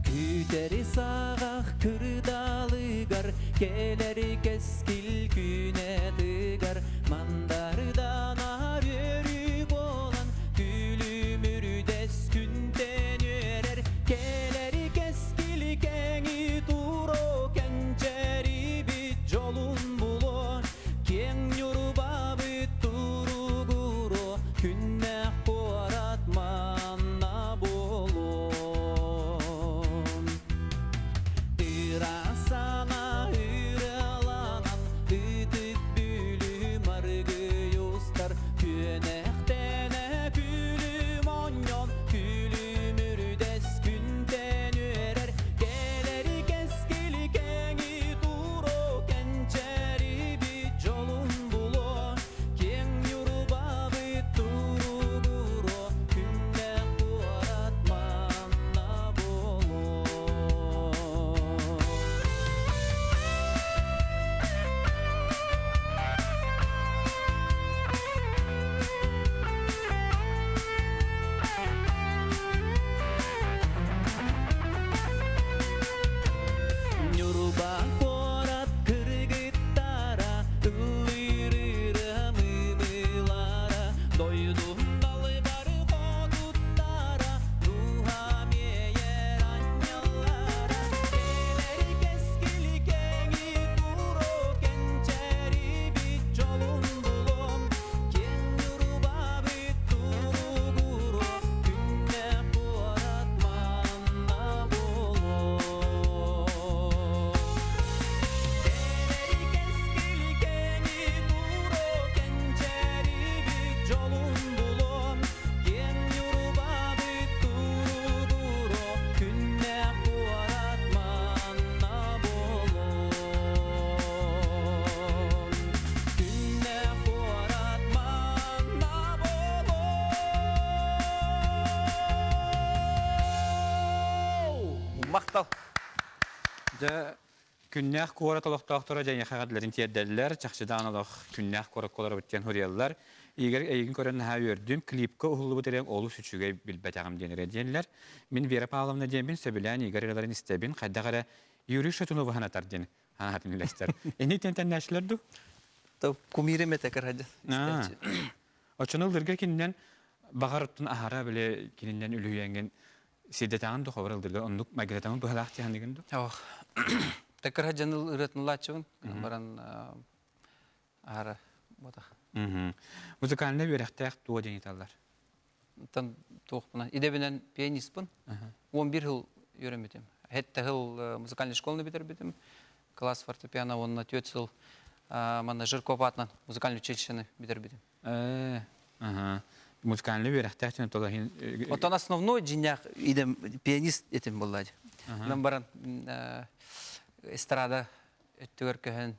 Күтери сағақ күрдалыгар, келери кескил күне тыгар, мандардан арері болан, күлімүрдес күнтен өрер, келери кескил кеңи туро, кенчери бит жолун було, кен юрба бит туругуро, күннәк қорат манна боло. Ирасана ираланан, ытык бүлі марғы юстар, күнәқтәне күлім оньон, күлім үрдес күнтен өрер, келері кескілі кәңі туро, кәнчәрі бит жолун бұло, кен юрба бит туругуро, күннәк қуарат манна боло. Нюрба хорат кыргыттара, ылырыра мымылара, дойдум далы бары ходуттара, духа мейер аньялара, келери кескили кеңи туро, кенчери бит жолун булом, кен юрба бит туругуро, күнне қуарат манна боло. Келери кескили кеңи туро, кенчери бит жолун булом, кен юрба бит туругуро, күнне қуарат манна боло. Күнне қуарат манна боло. Мақтал. Да күннәк куара толоқтақтыра және қағадларын тиеддәлілер, чақшыдан алақ күннәк куара колар біттен хұриялар. Егер әйгін көрін ха өрдім, клипка ұғылы бұтырен олу сүтшіге білбәтағым денер әденлер. Мен Вера Павловна дембін, сөбілән егер еларын істебін, қайдағара Юрий Шатунова ханатар ден. Ханатын үләстер. Әне тентен нәшілерді? Кумирем етекер хәді. Очыныл дыргар кенінен бағар ұттын ахара біле кенінен үліуенген седетағын да қобыр ылдырға, онлық мәгіретамын бұғалақ тияндығынды? Текер хәджаныл ыратын лачывын, баран ара бота. Музыкальный верехтәк туа денеталар. Тан тоқпына. Идебінен пианистпын. 11 жыл үйренбетем. Хәтті жыл музыкальный школны бітер бетем. Класс фортепиано, онна 4 жыл мана Жирков атынан музыкальный училищені бітер бетем. Музыкальный верехтәк тені тола. Отан основной жинях идем пианист етем болады. Нам баран эстрада өттігер көһен,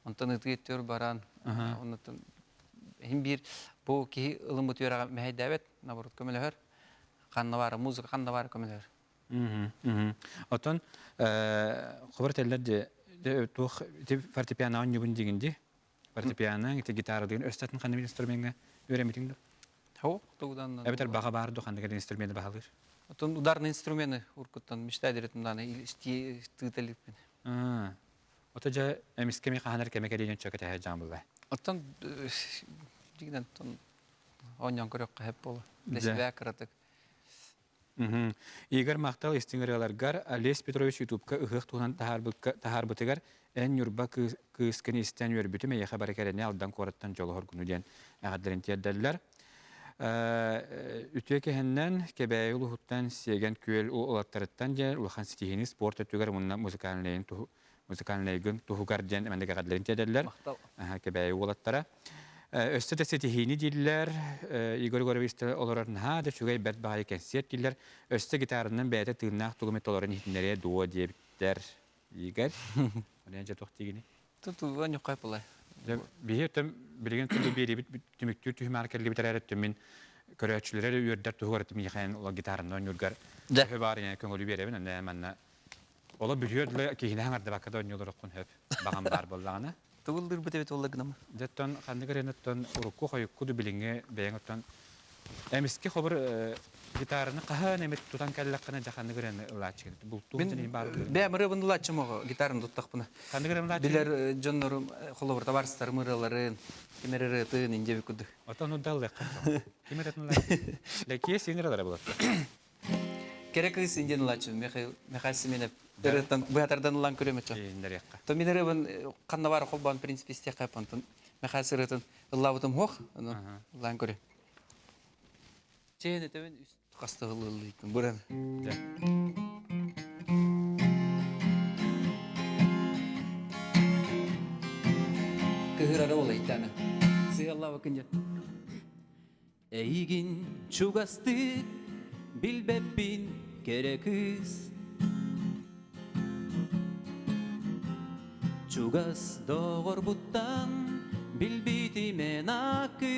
онтан ұтығы өттігер баран, онтан Хим бир бу ки ылым өтөра мәһәдәбет, наоборот көмеләр. Каннавар музыка каннавар көмеләр. Отон хәбәр телләрдә тух фортепиано уйнаган дигәндә, фортепиано, ите гитара дигән өстәтен кандай инструментга өйрәнмәдеңме? Хау, тугдан. Әбетер бага барды кандай инструмент баһалыр. Отон ударный инструменты уркуттан миштәдеретен исти тытылыппен. Отожа эмискеме каханар кеме кеден чакыта хаҗам булды. Оттан дигән тон оньян көрөк кәһәп була. Лесбә кратык. Игорь Мактал истингераларгар Олесь Петрович ютубка ыгык туган тахарбытыгар эн юрба кыскын истен йөрбүтүме я хабар керене алдан кораттан жолу хоргуну ден агадларын тияддаллар. Үтөкеһеннән кебәй улуттан сеген күл улаттарыттан же улхан стихини спорт өтүгәр мунна музыкальный гын тугар ден мендеге агадларын тияддаллар. Кебәй улаттара. Өстөтө стихини диллер Игорь Горович олорын ха да шугай бет бай концерт диллер. Өстө гитарынын бәйте тыгнак тугметолорын хитнере дуо диптер. Игорь. Онянча тохтигини. Туту аню кайпылай. Биһетем билген түлү бери түмүктү түмаркерле битерәт мен көрәчләре үрдәр тугырып михән ул гитараны нургар. Бар яны көңүлү беребен анда манна. Ола бүлүрле кийин хаңарда бакада ойнолор кун хеп. Багам бар буллагына. Тугылдыр битебет олла гынама. Деттон хандыгыренеттон урукку хойукку билинге бэйнготтон эмиске хобыр гитараны кахан эмет тутан каллаккана жахандыгырен ылачыгын. Бул тугын бар. Бе мырыбын лачымого гитарын туттакпына. Хандыгырен лачы. Билер жоннорум холобор табарстар мырыларын кемерere тыын инжеби куду. Отон удаллык. Кемеретін лачы. Леке сенералар болот. Керекис инжен лачы Михаил Семенов. Дөрөтөн быатардан улан көрөмөчө. Индерекка. То минеребин канна бар холбан в принципе стека пантон. Михаил Сырытын ыллабытым хох, улан көрө. Чейне төбөн үст кастыгылыйтын буран. Кыгырара олайтаны. Сыялла бакынжа. Эйгин чугасты билбеппин керекис. Чугас доғыр бұттан білбейті мен ақын.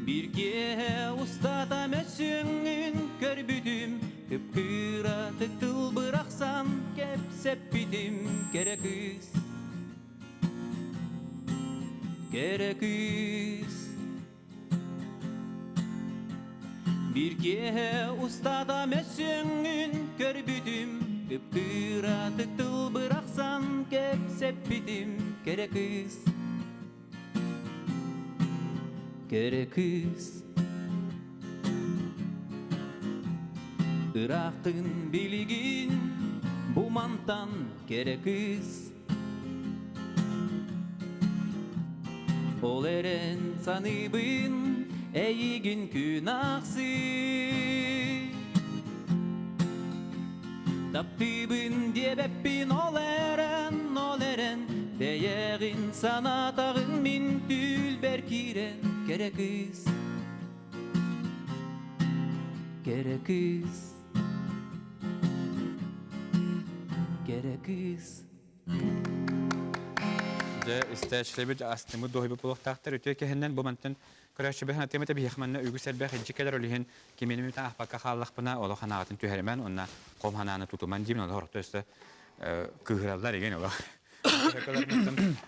Бірге ұстатам өсіңін көрбүдім, күп-күра тұқтыл бірақсан кепсеп бітім керекіз. Керекіз. Бірге ұстатам өсіңін көрбүдім, күп-күра тұқтыл бірақсан кепсеп бітім керекіз. Керекіз. Ирақтың билигин бумантан керекіз. Ол эрен саныбын әйігін күн ақсы. Таптыбын дебеппин ол эрен бәйәғин санатағын min түл бәркирен керекіз. Керекіз. Керекіз. Истәчлебет астымы дойбы булактактар өтө кехеннен бу мантын көрәшче бехна темете бихманна үгүсәл бәх җикәдәр олиһен кименеме та ахпакка халлахпына оло ханаатын түһәрмән онна комхананы тутуман димин оло hortosta кыгыраллар еген оло.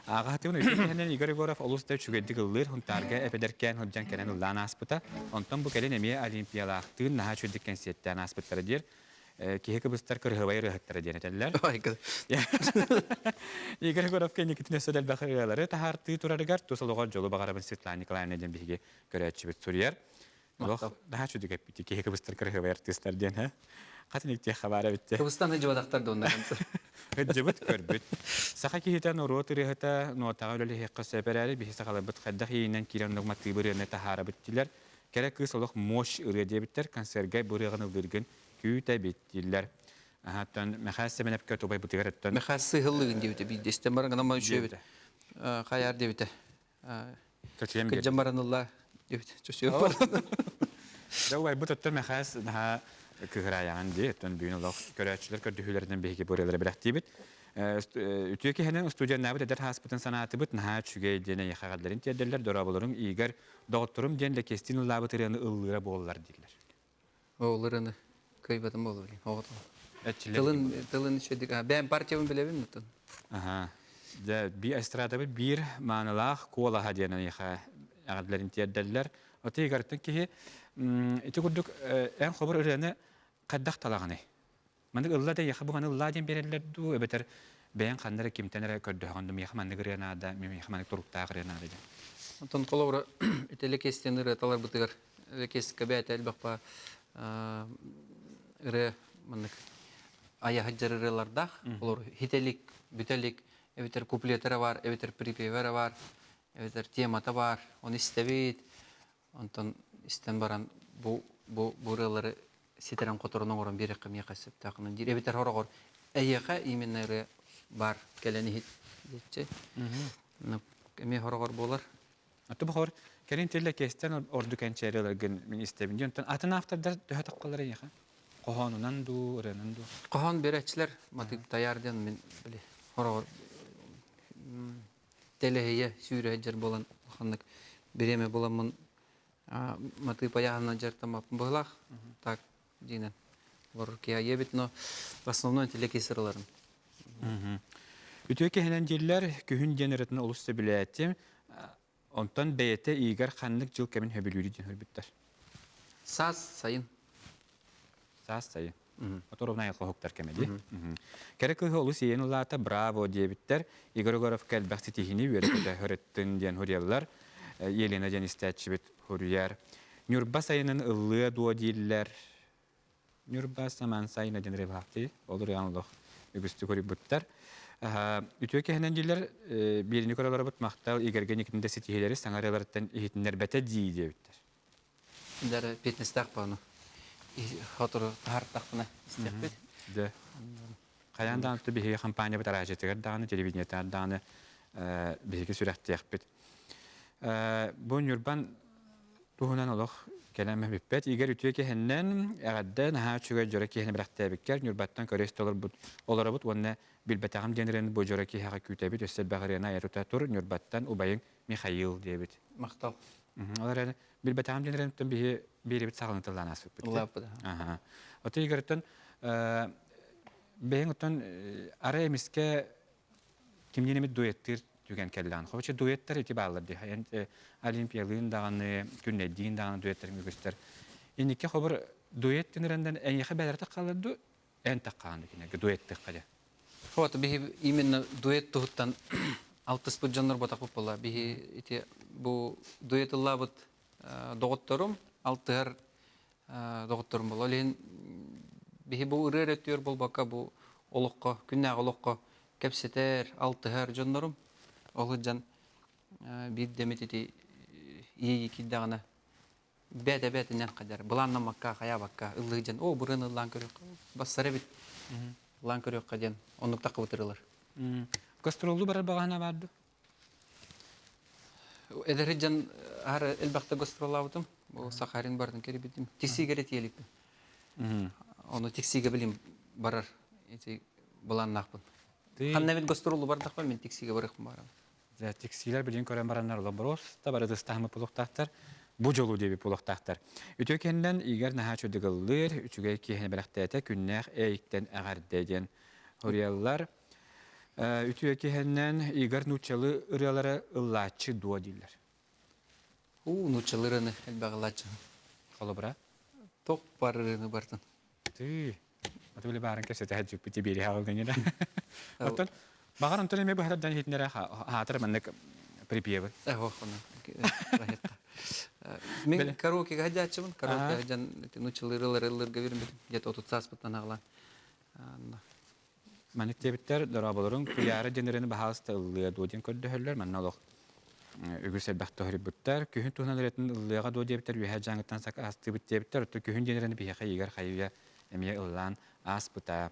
Ага тәүне кехеннен Игорь Егоров олуста чүгәдди гыллыр хунтарга эпедеркән хоҗан кәнен улдан аспыта онтан бу кәлен эме олимпиялактын наһа чүдиккән сеттән аспыттар дир. Кихе кыбыстар кыргыбай рыхаттары денетеллер. Игорь Егоров кенне китне сөдел бахыралары тахарты турарыгар тусалыгар жолу багарабын Светлана Николаевна ден биге көрәчүбет Сурьер. Лох наһа чүдик эпти кихе кыбыстар кыргыбай артистлар ден ха. Катыник те хабары битте. Кыбыстан жыбадактар да ондан. Жыбыт көрбүт. Саха кихетен урот рыхата нотага өле хеккасеперәри биһи сахалыбыт хаддах йинен кирен ногматы бирне тахарабыттилар. Керек кысылык мош үрә дебиттер концертга бурыгын ылдыргын күтә биттиләр. Хаттан Михаил Семенов көтөбай бутыгырыттан. Михаил Сыгылыгын дебите бидестен барган ама шөбет. Хаяр дебите. Кыҗамаранылла дебите. Чөсөп. Дәвай бутыттан Михаил наһа кыгыраян ди, тон бүйнөлөк көрәчләр көрдүһүләрдән беге бурылар бирәктибит. Үтөке хәнен студияны бит дәр хаспытын санаты бит наһа чүгә дене яхагадларын тәдәрләр дорабыларын игәр докторым денле кестин лабытырыны ыллыра боллар диләр. Оларыны кайбатым болду. Тылын шедик. Ben партиямын билебим нутун. Ага. Да би эстрада бир маналах кола хадияны яха агадларын тәдәрләр. Отыгартын ки ити күрдүк эн хобыр өрәне каддах талаганы. Мандык ылла да яха буганы ылла ден берелер ду бетер бәян хандары кимтенере көрдөгөндүм яха мандык ренада мен яха мандык туруктаа ренада. Антон коловра телекестенер талар бутыгар. Лекес кабәт әлбәкпа ре мандык ая хаҗарыларда олар хителик, бүтелик, эветер куплетлары бар, эветер припевлары бар, эветер темата бар. Оны истебит. Антон истен баран бу бурылары ситерен которының орын берек кем яқасып тақының дир эветер хорогор аяка именно бар келени хит дече. Эме хорогор болар. Аты бахор келен теле кестен орду кенчерелерген мен истебин. Антон атын автордар төһә таққалары яха. Кохонунан ду, ренан ду. Кохон берәчләр матып таярдан мен биле. Хорогор телехие сүре җыр болан ханнык береме боламын матып аягына җыртамап булах. Так динен. Лор ки аебит, но в основном телекисерларын. Ütüke henen diller kühün generatın olursa biletim. Ondan beyete iğer xanlık jıl kemin höbülüydü den hölbütter. Saz sayın. Saz sayın. Otorovna yatla hoktar kemedi. Kerek olus yeğen ulata bravo diye bitter. Igor Gorov kelbaqti tihini verete hörettin diyen huriyallar. Yelena den istatçibit huriyar. Nürba sayının ıllığı duo diller. Nürba saman sayına den revahti. Olur yanlıq. Ügüstü huributtar. Ütüke henen diller birini koralara butmaqtal igergen ikinde sitihileri sanaralardan ihitinler bete diye bitter. Dere fitness takpanu. Hatırı har takpana istekbet. De. Kayandan tü bir kampanya bitar ajetiger dağını televizyonda dağını bir sürekli yakbet. Bu nürban tuhunan olaq kelime bipet iger ütüke henen ağaddan ha çuga joraki hene bıraktı bikker nürbattan körest olur bu olara but wanna bilbetağım generin bu joraki ha kütebit ösel bağırına ayarıta tur nürbattan ubayın Mikhail diyebit. Maqtal. Olara bilbetağım generin tüm bir bit sağlantılan asıp bitti. Allah bu da. Aha. Otu igerten beyin otan ara emiske kimliğini duettir tügen kellan. Hoşça duetler itibarlı diye. Yani olimpiyalığın dağını, günnediğin dağını duetlerini göster. İndiki haber duet dinlerinden en yakın belirte kalırdı, en takkandı yine duettik kale. Вот bihi именно дуэт тухтан алтыс бут жаннар батак бола. Bihi ити bu дуэт лабыт доготторум алтыгар доготторум бола. Лен bihi bu ырыретер болбака bu олокко, күннәг олокко кепсетер алтыгар жаннарым. Олыжан bir demet iti iyi kidagana bete nен kadar bulanna makka kaya bakka ıllıcan o burun lan körük basare bit lan körük kaden onu takı bitirirler. Gastrollu barar bağına vardı. Ederjan har elbette gastrollavdım. O Sakharin bardan keri bitim. Tiksi geret yelik. Onu tiksiga bilim barar. Iti bulan nakpın. Kanne bil gastrollu bardak ben tiksiga barıkım baram. Tiksiler bilin kören baranlar ola boros da barada stahmı puluqtaqtar. Bu jolu diye bir puluqtaqtar. Ütükenden iger naha çödügülür, üçüge kihene bıraktayata künnəq eyikten ağar deyden horiyallar. Ütükenden iger nuçalı ıryalara ıllaçı dua diller. Nuçalı rını elbağılaçı. Kolu bura? Tok bar rını bardan. Tüy. Ata bile barın kesete hacıp biti biri hağıldın yine. Otan, bağır antoni me bu hatardan hitnere hatır mannek pripiyevı. Eho, onu. Мен караокеге хадячымын. Караоке хаджан нучылы ырылар гавирим бит. Где-то тут саспыттан агла. Manittebitler darabaların kuyarı denireni bahasta ıllıya doğdien kördühürler. Mannalık ügüsel baktı hürübütler. Kühün tuğunan üretin ıllıyağa doğdiyebitler. Üyeha canıttan saka astı bittiyebitler. Otu kühün denireni biheqa yigar xayuya emiye ıllan aspıta.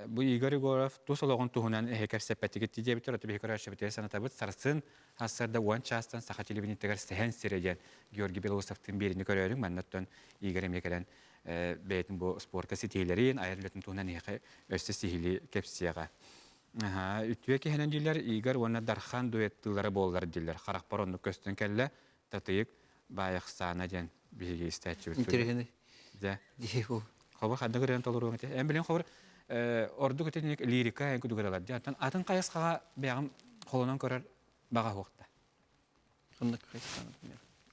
Bu Igor Gorov tuğsaloğun tuğunan hekar sepeti gitti diyebitler. Otu bihekar aşabiteye sanatabıt sarsın. Hasarda uan çastan sağa çilibini tegar sehen siregen Georgi Belosov'tun birini görüyorum. Mannattun Igor emekelen beytin bu spor kasetilerin ayrılatın tuğunan hekar öste sihili kepsiyaga. Ütüye ki henen diller Igor ona darxan duettilara bollar diller. Xaraqbar onu köstün kelle tatıyık bayaq sana den bihege istatçı. İnterihini. De. Diyebu. Xabar xadda görən toluru ngete. En bilen xabar ordu kötenik lirika en kudu görələr. Atın qayasqa bəğim xolonan görər bağa hoqta. Xındık qayasqa.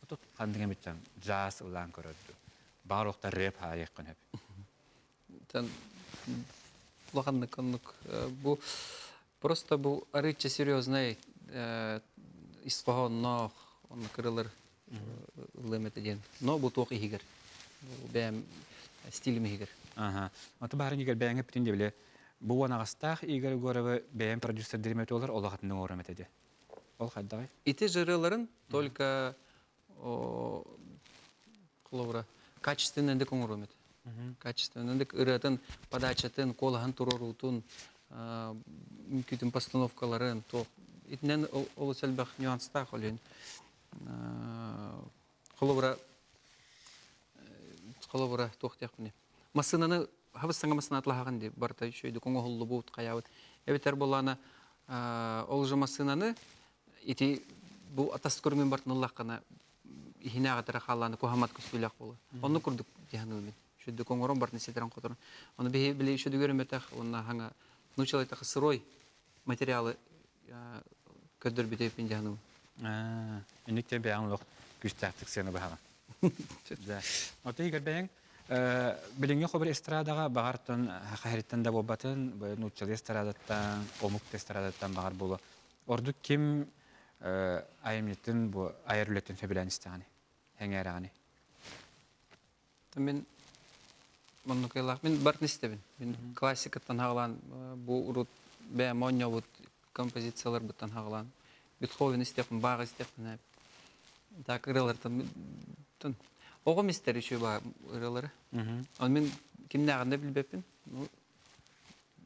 Otot xandıgan bitəm jazz ulan görərdü. Bağa hoqta rap ha yaqın hep. Tan лоханнык bu просто bu арыча серьезный исқоғаннақ оны кырылыр лымет еден. Но bu тоқ игер. Бәм стилим игер. Ага. Аты барын игер бәңе битин дебеле. Bu wanağastaq igер görəvə bəyən prodüser dirmet olar, olaqatının oğramet edi. Ol xaddağay? Ити жырыларын только қылуыра качественный дек оңырымет. Качественный дек ыратын, подачатын, колахан турорутун, мүмкүтін постановкаларын, тоқ. Итінен олы сәлбәқ нюанстақ олен. Қылуыра тоқ тияқпыне. Масынаны Хабыстаңа масына атлағаған деп барта шөйді коңы ғолы бұғыт қаяуыт. Әбетер боланы олжы масынаны ити бұл атасы көрмен бартын ұллаққана ихіне ағатыра қаланы кухамат көстіліқ болы. Оны күрдік диян өлмен. Шөйді коңырын бартын сетерін қотырын. Оны біле шөйді көрім өтәқ, оны хаңа научил это сырой материалы көдөр бите пиндяну. Инек те бәң лох күстәктик сені баһага. Да. Оты игер бәң билинге хобер эстрадаға багартын хахириттен да болбатын, бу нуччал эстрадаттан, омук эстрадаттан багар болу. Орду ким айымнеттен бу айырулеттен фебилен истаганы. Хәңәрәгәне. Мен монукайлах мен бартын истебин. Мен классикаттан хаглан бу урут бә монья бут композициялар буттан хаглан. Бетховен истепин, Бах истепин. Так ырылартан тун. Огым истер еще ба ырылары. Он мен кимнәгәндә билбепин. Ну,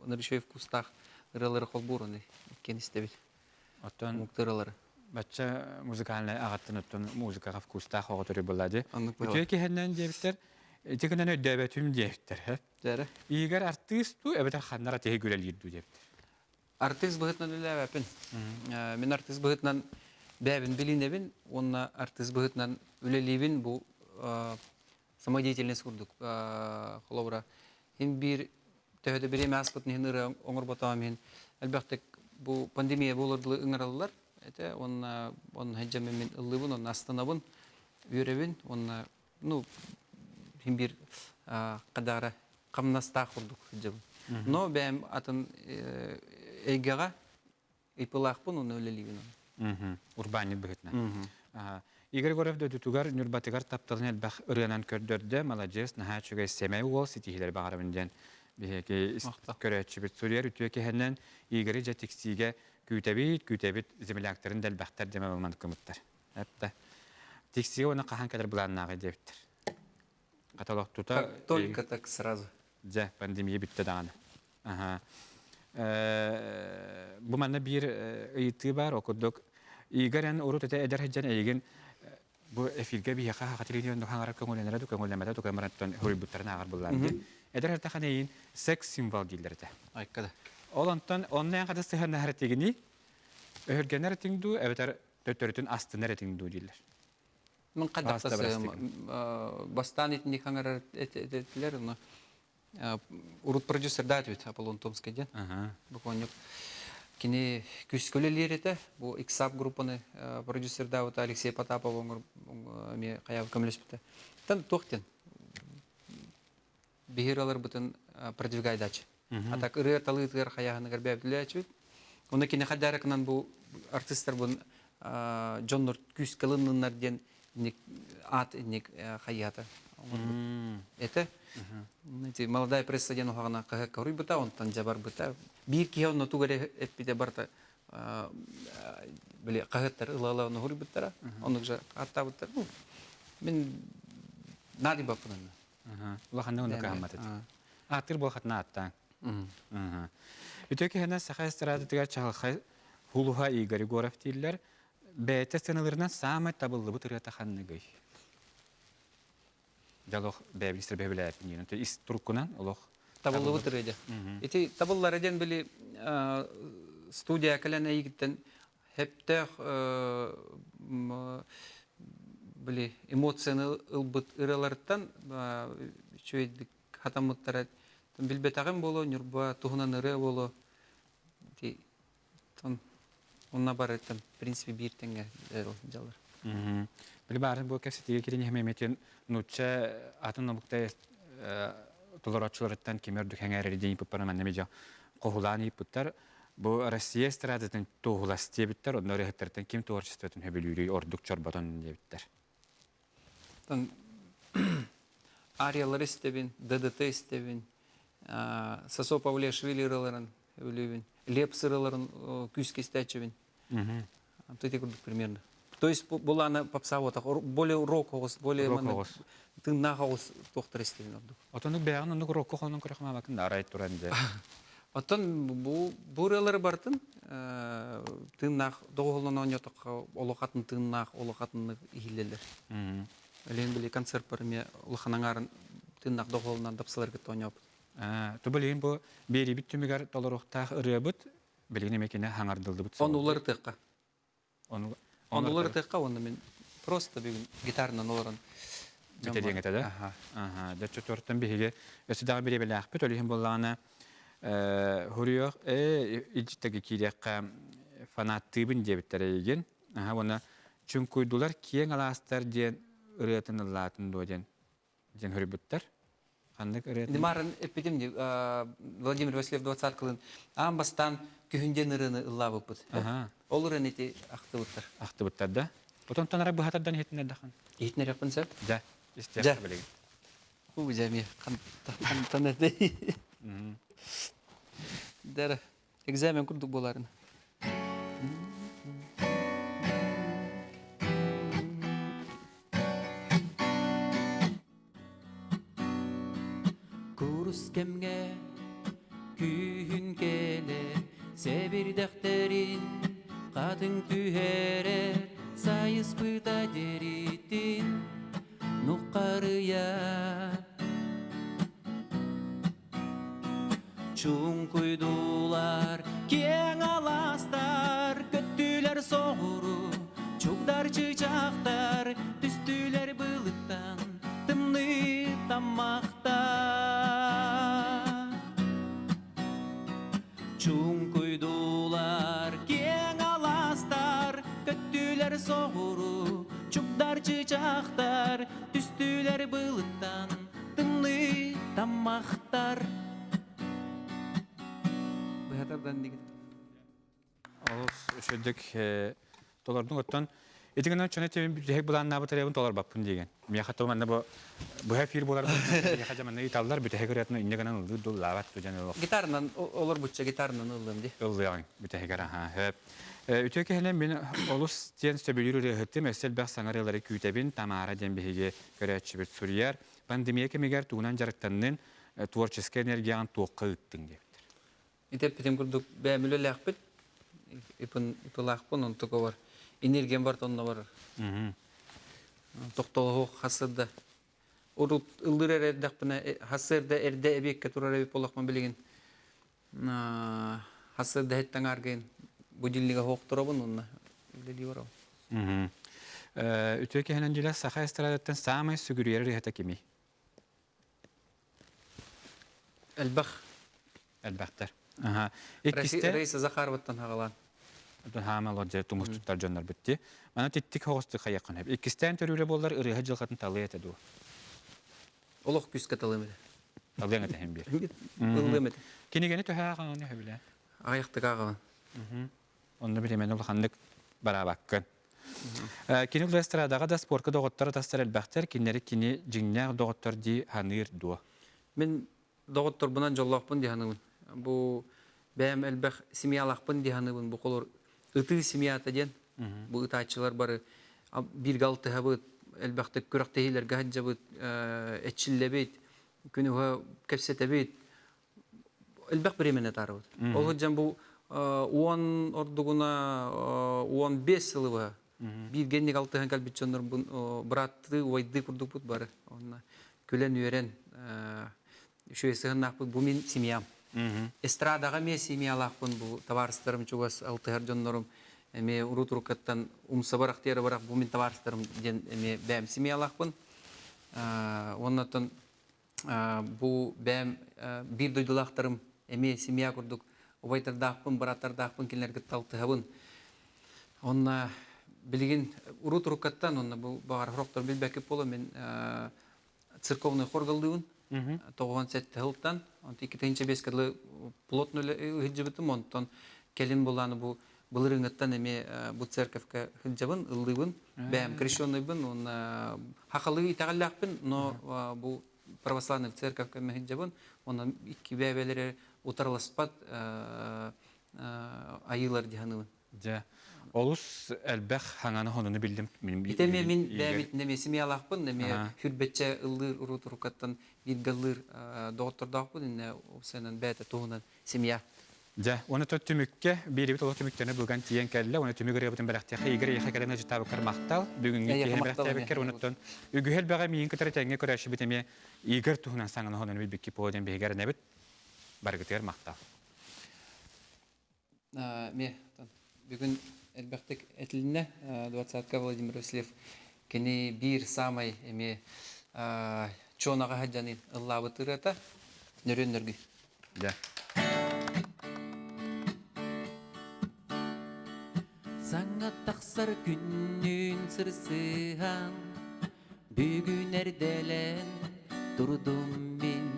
он еще в кустах ырылары холбурыны кен истебит. Оттан муктырылары. Бачча музыкальный агаттын оттан музыкага в кустах оготыры булады. Үтөке хәннән дебиттер. Тегеннән өдәбәтүм дебиттер. Дәре. Игер артисту эбетер ханнара теге гүләлирду дебиттер. Артист быгытнан үләбәпин. Мен артист быгытнан бәбин билинебин, онна артист быгытнан үләлибин бу самодеятельность курдук. Холовра. Ин бир тәһәдә бире мәсбут нинер оңыр батамын. Әлбәттә бу пандемия булырлы ыңгыраллар. Это он хаҗҗамын мен ыллыбын, он астанабын, үрәбин, он ну бир кадара камнаста курдук хаҗҗабын. Но бәм атын эйгага ипылахпын оны үләлибин. Урбанит быгытна. Игорь Горов да дутугар нурбатыгар таптырын элбах ырынан көрдөрдө, молодец, наха чугай семей уол ситихилер багарабынден. Бихеке көрәтчі бит сурьер үтüеке хәннән Игорь жатиксиге күтәбит земляктарын дәлбәхтәр деме булман кымыттар. Әпті. Тексиге оны қахан кәдір бұланнағы дептір. Каталог тута... Только так сразу. Да, пандемия бітті дағаны. Бұл манна бір ұйты бар, оқыдық. Игорян урут өте әдір хәджан әйген бұл эфирге бейеқа хақатырын қаңарар көңіленері, көңіленмеді, көңіленметтен хөрібіттарын ағар бұлланды. Әдір әртіқан әйін секс символ дейілдерді. Айқады. Олантан оннан қадысты хәнна әртегені өһіргенер әтіңду, әбетер төттөрітін астынар әтіңду дейілдер. Мен қадақтасы бастан етінде қаңарар әтетілер, урут продюсер дәтвет Аполлон Томскайден. Бұқонық. Кені күскөлелер еті, бұл XAP группаны продюсер дәуіті Алексей Потапов оңыр қаяв көмілес біті. Тан тоқтен. Бихиралар бұтын продвигай дачы. Атак ыры талытыр қаяғыны ғарбе әбділі әчует. Оны кені қаддарықынан бұл артистер бұл Джоннор күс кылынынар ден ат енек қаяты. Это молодая пресса ден оғана қағырый бұта, онтан жабар бұта. Бір кие оны туғаре әппеде барта қағыттар ылала оны ғырый бұттара. Оны жа атта бұттар. Мен нади бапынын. Улаханда оны қағамат еді. Аттыр бұл қатына аттан. Үтөке хәнә саха эстрада тигәр чалхай хулуха Игорь Горов диләр. Бәйтә сценаларынан самый табылды бу төрәтә ханныгый. Диалог бәбистер бәбиләр нинен. То ис туркунан улох табылды бу төрәдә. Эти табыллардан били студия калән әйгиттен хәптә били эмоцияны ылбыт ыралардан чөйдик хатамыттар билбетагым боло, нюрба тугунан ыры боло. Онна бар еттен, в принципе, биртенге жалар. Били барын бұл кәсетеге керен емеметен нұтча атын нұбықта толоратшыларыттан кемердік әңәрі дейін пұппарынан немеде қоғыланы епіттар. Бұл Россия эстрадатын тоғылас дебіттар, онна өрехеттерден кем творчестветін хөбілюрей ордық чорбатон дебіттар. Ариялар істебін, ДДТ істебін, Сосо Павлешвили рыларын, Лепс рыларын күске стәчевін. Ты күрдік примерно. То есть бұл аны попсавотақ, более рок оғыз, более тыңнақ оғыз тоқтар істебін ордық. Отонық бәғын онық рок оғының күріқыма бақын арайт тұранды. Отон бұл рылары бартын, тыңнақ, доғылынан оңетық, олықатын тыңнақ, олықатынны ихилелер. Әлен білі концерт барыме ұлықанаңарын тыңнақ доғылынан дапсалар кетті оңеп. Тубылейін бұл бері біт түмігер толырықтақ ұры бұд, білігіне мекені хаңардылды бұд. Он улары тыққа. Он улары тыққа, оны мен просто бүгін гитарынан оларын. Бітеден кетеді? Дәтші тұрттың бігеге өсі дағы бірі білі ақпет, өлейін болағына Huruyok, ilçitteki kiriyakka fanattığın debitleri egen. Ona çünküydular kiyen alastar diyen ırıatın ıllaatın dojen hürübütter. Kandık ırıatın? Dimaren epidim di Vladimir Vasilyev 20 kılın. Ambastan kühünden ırını ılla buput. Olur eti aktıbıttar. Aktıbıttar da. Oton tanara bu hatardan yetiner dahan. Yetiner yapın sen? Da. İsteyap bileyim. Bu cemi kan ede. Der egzamen kurduk bolarını. Kurus kemge kühün kele sebir defterin kadın tühere sayıs pıda deritin nukarıya çun kuydular kien alastar kötüler soğuru çukdar çiçaklar düştüler bılıktan tımlı tamakta çun kuydular kien alastar kötüler soğuru çukdar çiçaklar düştüler bılıktan tımlı tamaktar. Olus şöydük dolardın ottan etiğinden çöne tevin bir bulan nabı tarafın dolar bakpın degen. Miyahatı manna bu hafir bolar bu yahacamanna itallar bir tehgeratını indaganan oldu dollavat dojan oldu. Gitarından olur butça gitarından oldum di. Olyan bir tehgara ha hep. Üteki helen ben olus diyen söbülür rehetti mesel bak sangarları kütebin tamara dembehige göreçi bir Suriyer pandemiye kemiger tuğunan jarıktanın tворческий энергиян тоққа ыттың деп. Итеп битем курдук бәмүле ләхбит. Ипылақпын, он тоқы бар. Энергиям бар, тонна бар. Тоқтолы хасырда. Урут ылдыр әрдәқпіне, хасырда әрді әбекке тұрар әбек болақпын білеген. Хасырда әттің аргайын. Будильниға хоқ тұрабын, онна. Үлелі бар ау. Üteki helen jilas saha estradatan samay sügürüyeri rehata kimi? Elbaq. Elbaqtar. Reisa Zakharov'tan hağalan. Hama lodja tumus tutar jonlar bitti. Mana tittik hoğustu kayakın hep. İkisten törüre bollar ırıha jılgatın talı etedi o. Oloq küs katalım. Talıyan ete hem bir. Ildım ete. Kini gene töhe ağağın ne hebile? Ayaktık ağalan. Onu bilemen ol handık barabakkın. Kini restorandaga da sporka doğutları tastar elbaqtar kinleri kini jinner doğutlar di hanır duo. Men doğutlar bunan jollaqpın di hanımın. Bu bäm elbaq simiyalaqpın di hanımın bu kolor ıtı simiyata den. Bu ıtaçılar barı bir galtı habıt elbaqta köraqtehiler gahajabıt etçillebet günü ha kepsetebet elbaq biremene tarabıt. Ol hocam bu 10 orduguna 15 yılı var. Bir genlik altıhan kalbitçonlar bırattı vaydı kurduk bud barı. Ona kölen öğren şu esnafı bu min simiyam. Estradaga me simiyalaqpın bu tavaristlarım çoğas altıhar jonlarım me urut rukattan sabarak tiyara barak bu min tavaristlarım den me bäm simiyalaqpın. Ondan bu bäm bir doydulaqtarım me simiya kurduk. Ovaytardaqpın baratardaqpın kinler gittaltıhabın. Onna bilgin urut rukattan onna bu bağır horoqtar bilbekip bola men церковный хор кылдыбын. 97 жылдан, 2-5 кырлы плотно хиджибитим, онтон келин буланы бу былырыңыттан эме бу церковка хиджабын, ылдыбын, бәм крещенныйбын, он хакылы итагаллакпын, но бу православный церковка эме хиджабын, он икки бәбелери утарласпат айылар диханыбын. Ja. Olus elbaq hangana honunu bildim. İteme min bämit neme simiyalaqpın, neme hürbetçe ıldır urut rukattan bir galır doğuturdaqpın, inne o senen bäte tuğunan simiya. Ja, onu tümükke bir bit olup tümüklerine bugün tiyen kelle, onu tümükke yaptım bıraktı. Igre yaha kalena jitabıkar maqtal, bugün ki bıraktı onu ton. Ügühel baga miyin kadar tenge koraşı biteme igre tuğunan sangana honunu bilbiki poden bihigar nebit bargıtır maqtal. Bugün elbette etiline 20-ка Владимир Васильев кені bir самай эме чонаға хаджанын ыллабы тырата нөрөннөргү. Да. Саңа тақсар күннің сырсыған, бүгін әрделен тұрдым мен.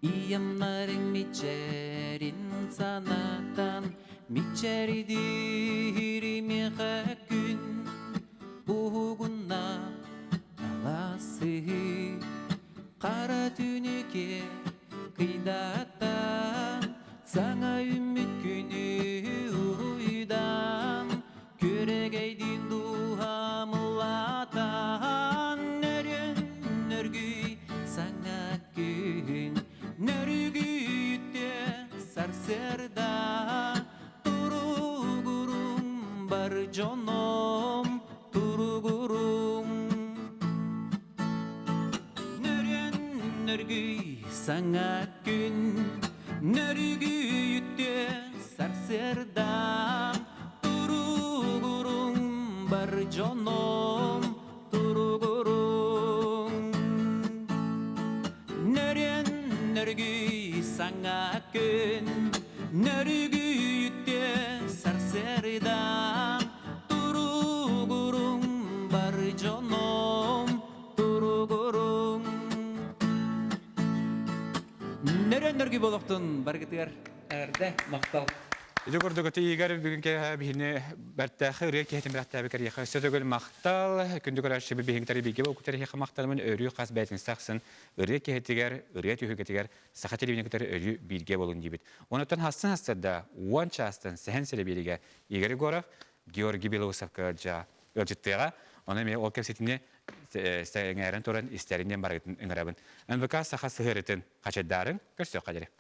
Иямнарың мечерін санатан, мечеридіріме күн, бұғына аласы. Қара түніке қидаттан, саңа үміт күні ұйдан, көрегейден дұғамылатан, нөргүй саңа күн, нөргүйте сарсерда, тұруғырым бар жоном, тұруғырым. Nörgüy sana gün, nörgüyütte sarserdam, turugurum bar jonom, turugurum. Nörgüy sana gün, nörgüyütte sarserdam, turugurum bar jonom, turugurum. Нөргүй болуқтың барғытығар әрді мақтал. Иді көрдігі егер бүгінгі бейіні бәрттәқі үрек кехетін бірақтәбі кәріқі сөтігіл мақтал, күнді көрәр шебі бейінгтәрі бейге бұл күтәрі еқі мақталымын өрі қас бәйтін сақсын, үрек кехетігер, үрек түйігетігер, сақа телевинекітері өрі білге болын дейбіт. Онықтан хасын хастырда, уан частын сәхен сәлі береге Игорь Горов, Георгий Белоусовқа өлжіттіға, оны мен ол кәпсетіне сәңәрін тұрын істерінден барғытын үңірабын. НВК сақа сығырытын қачадарын көрсек қадері.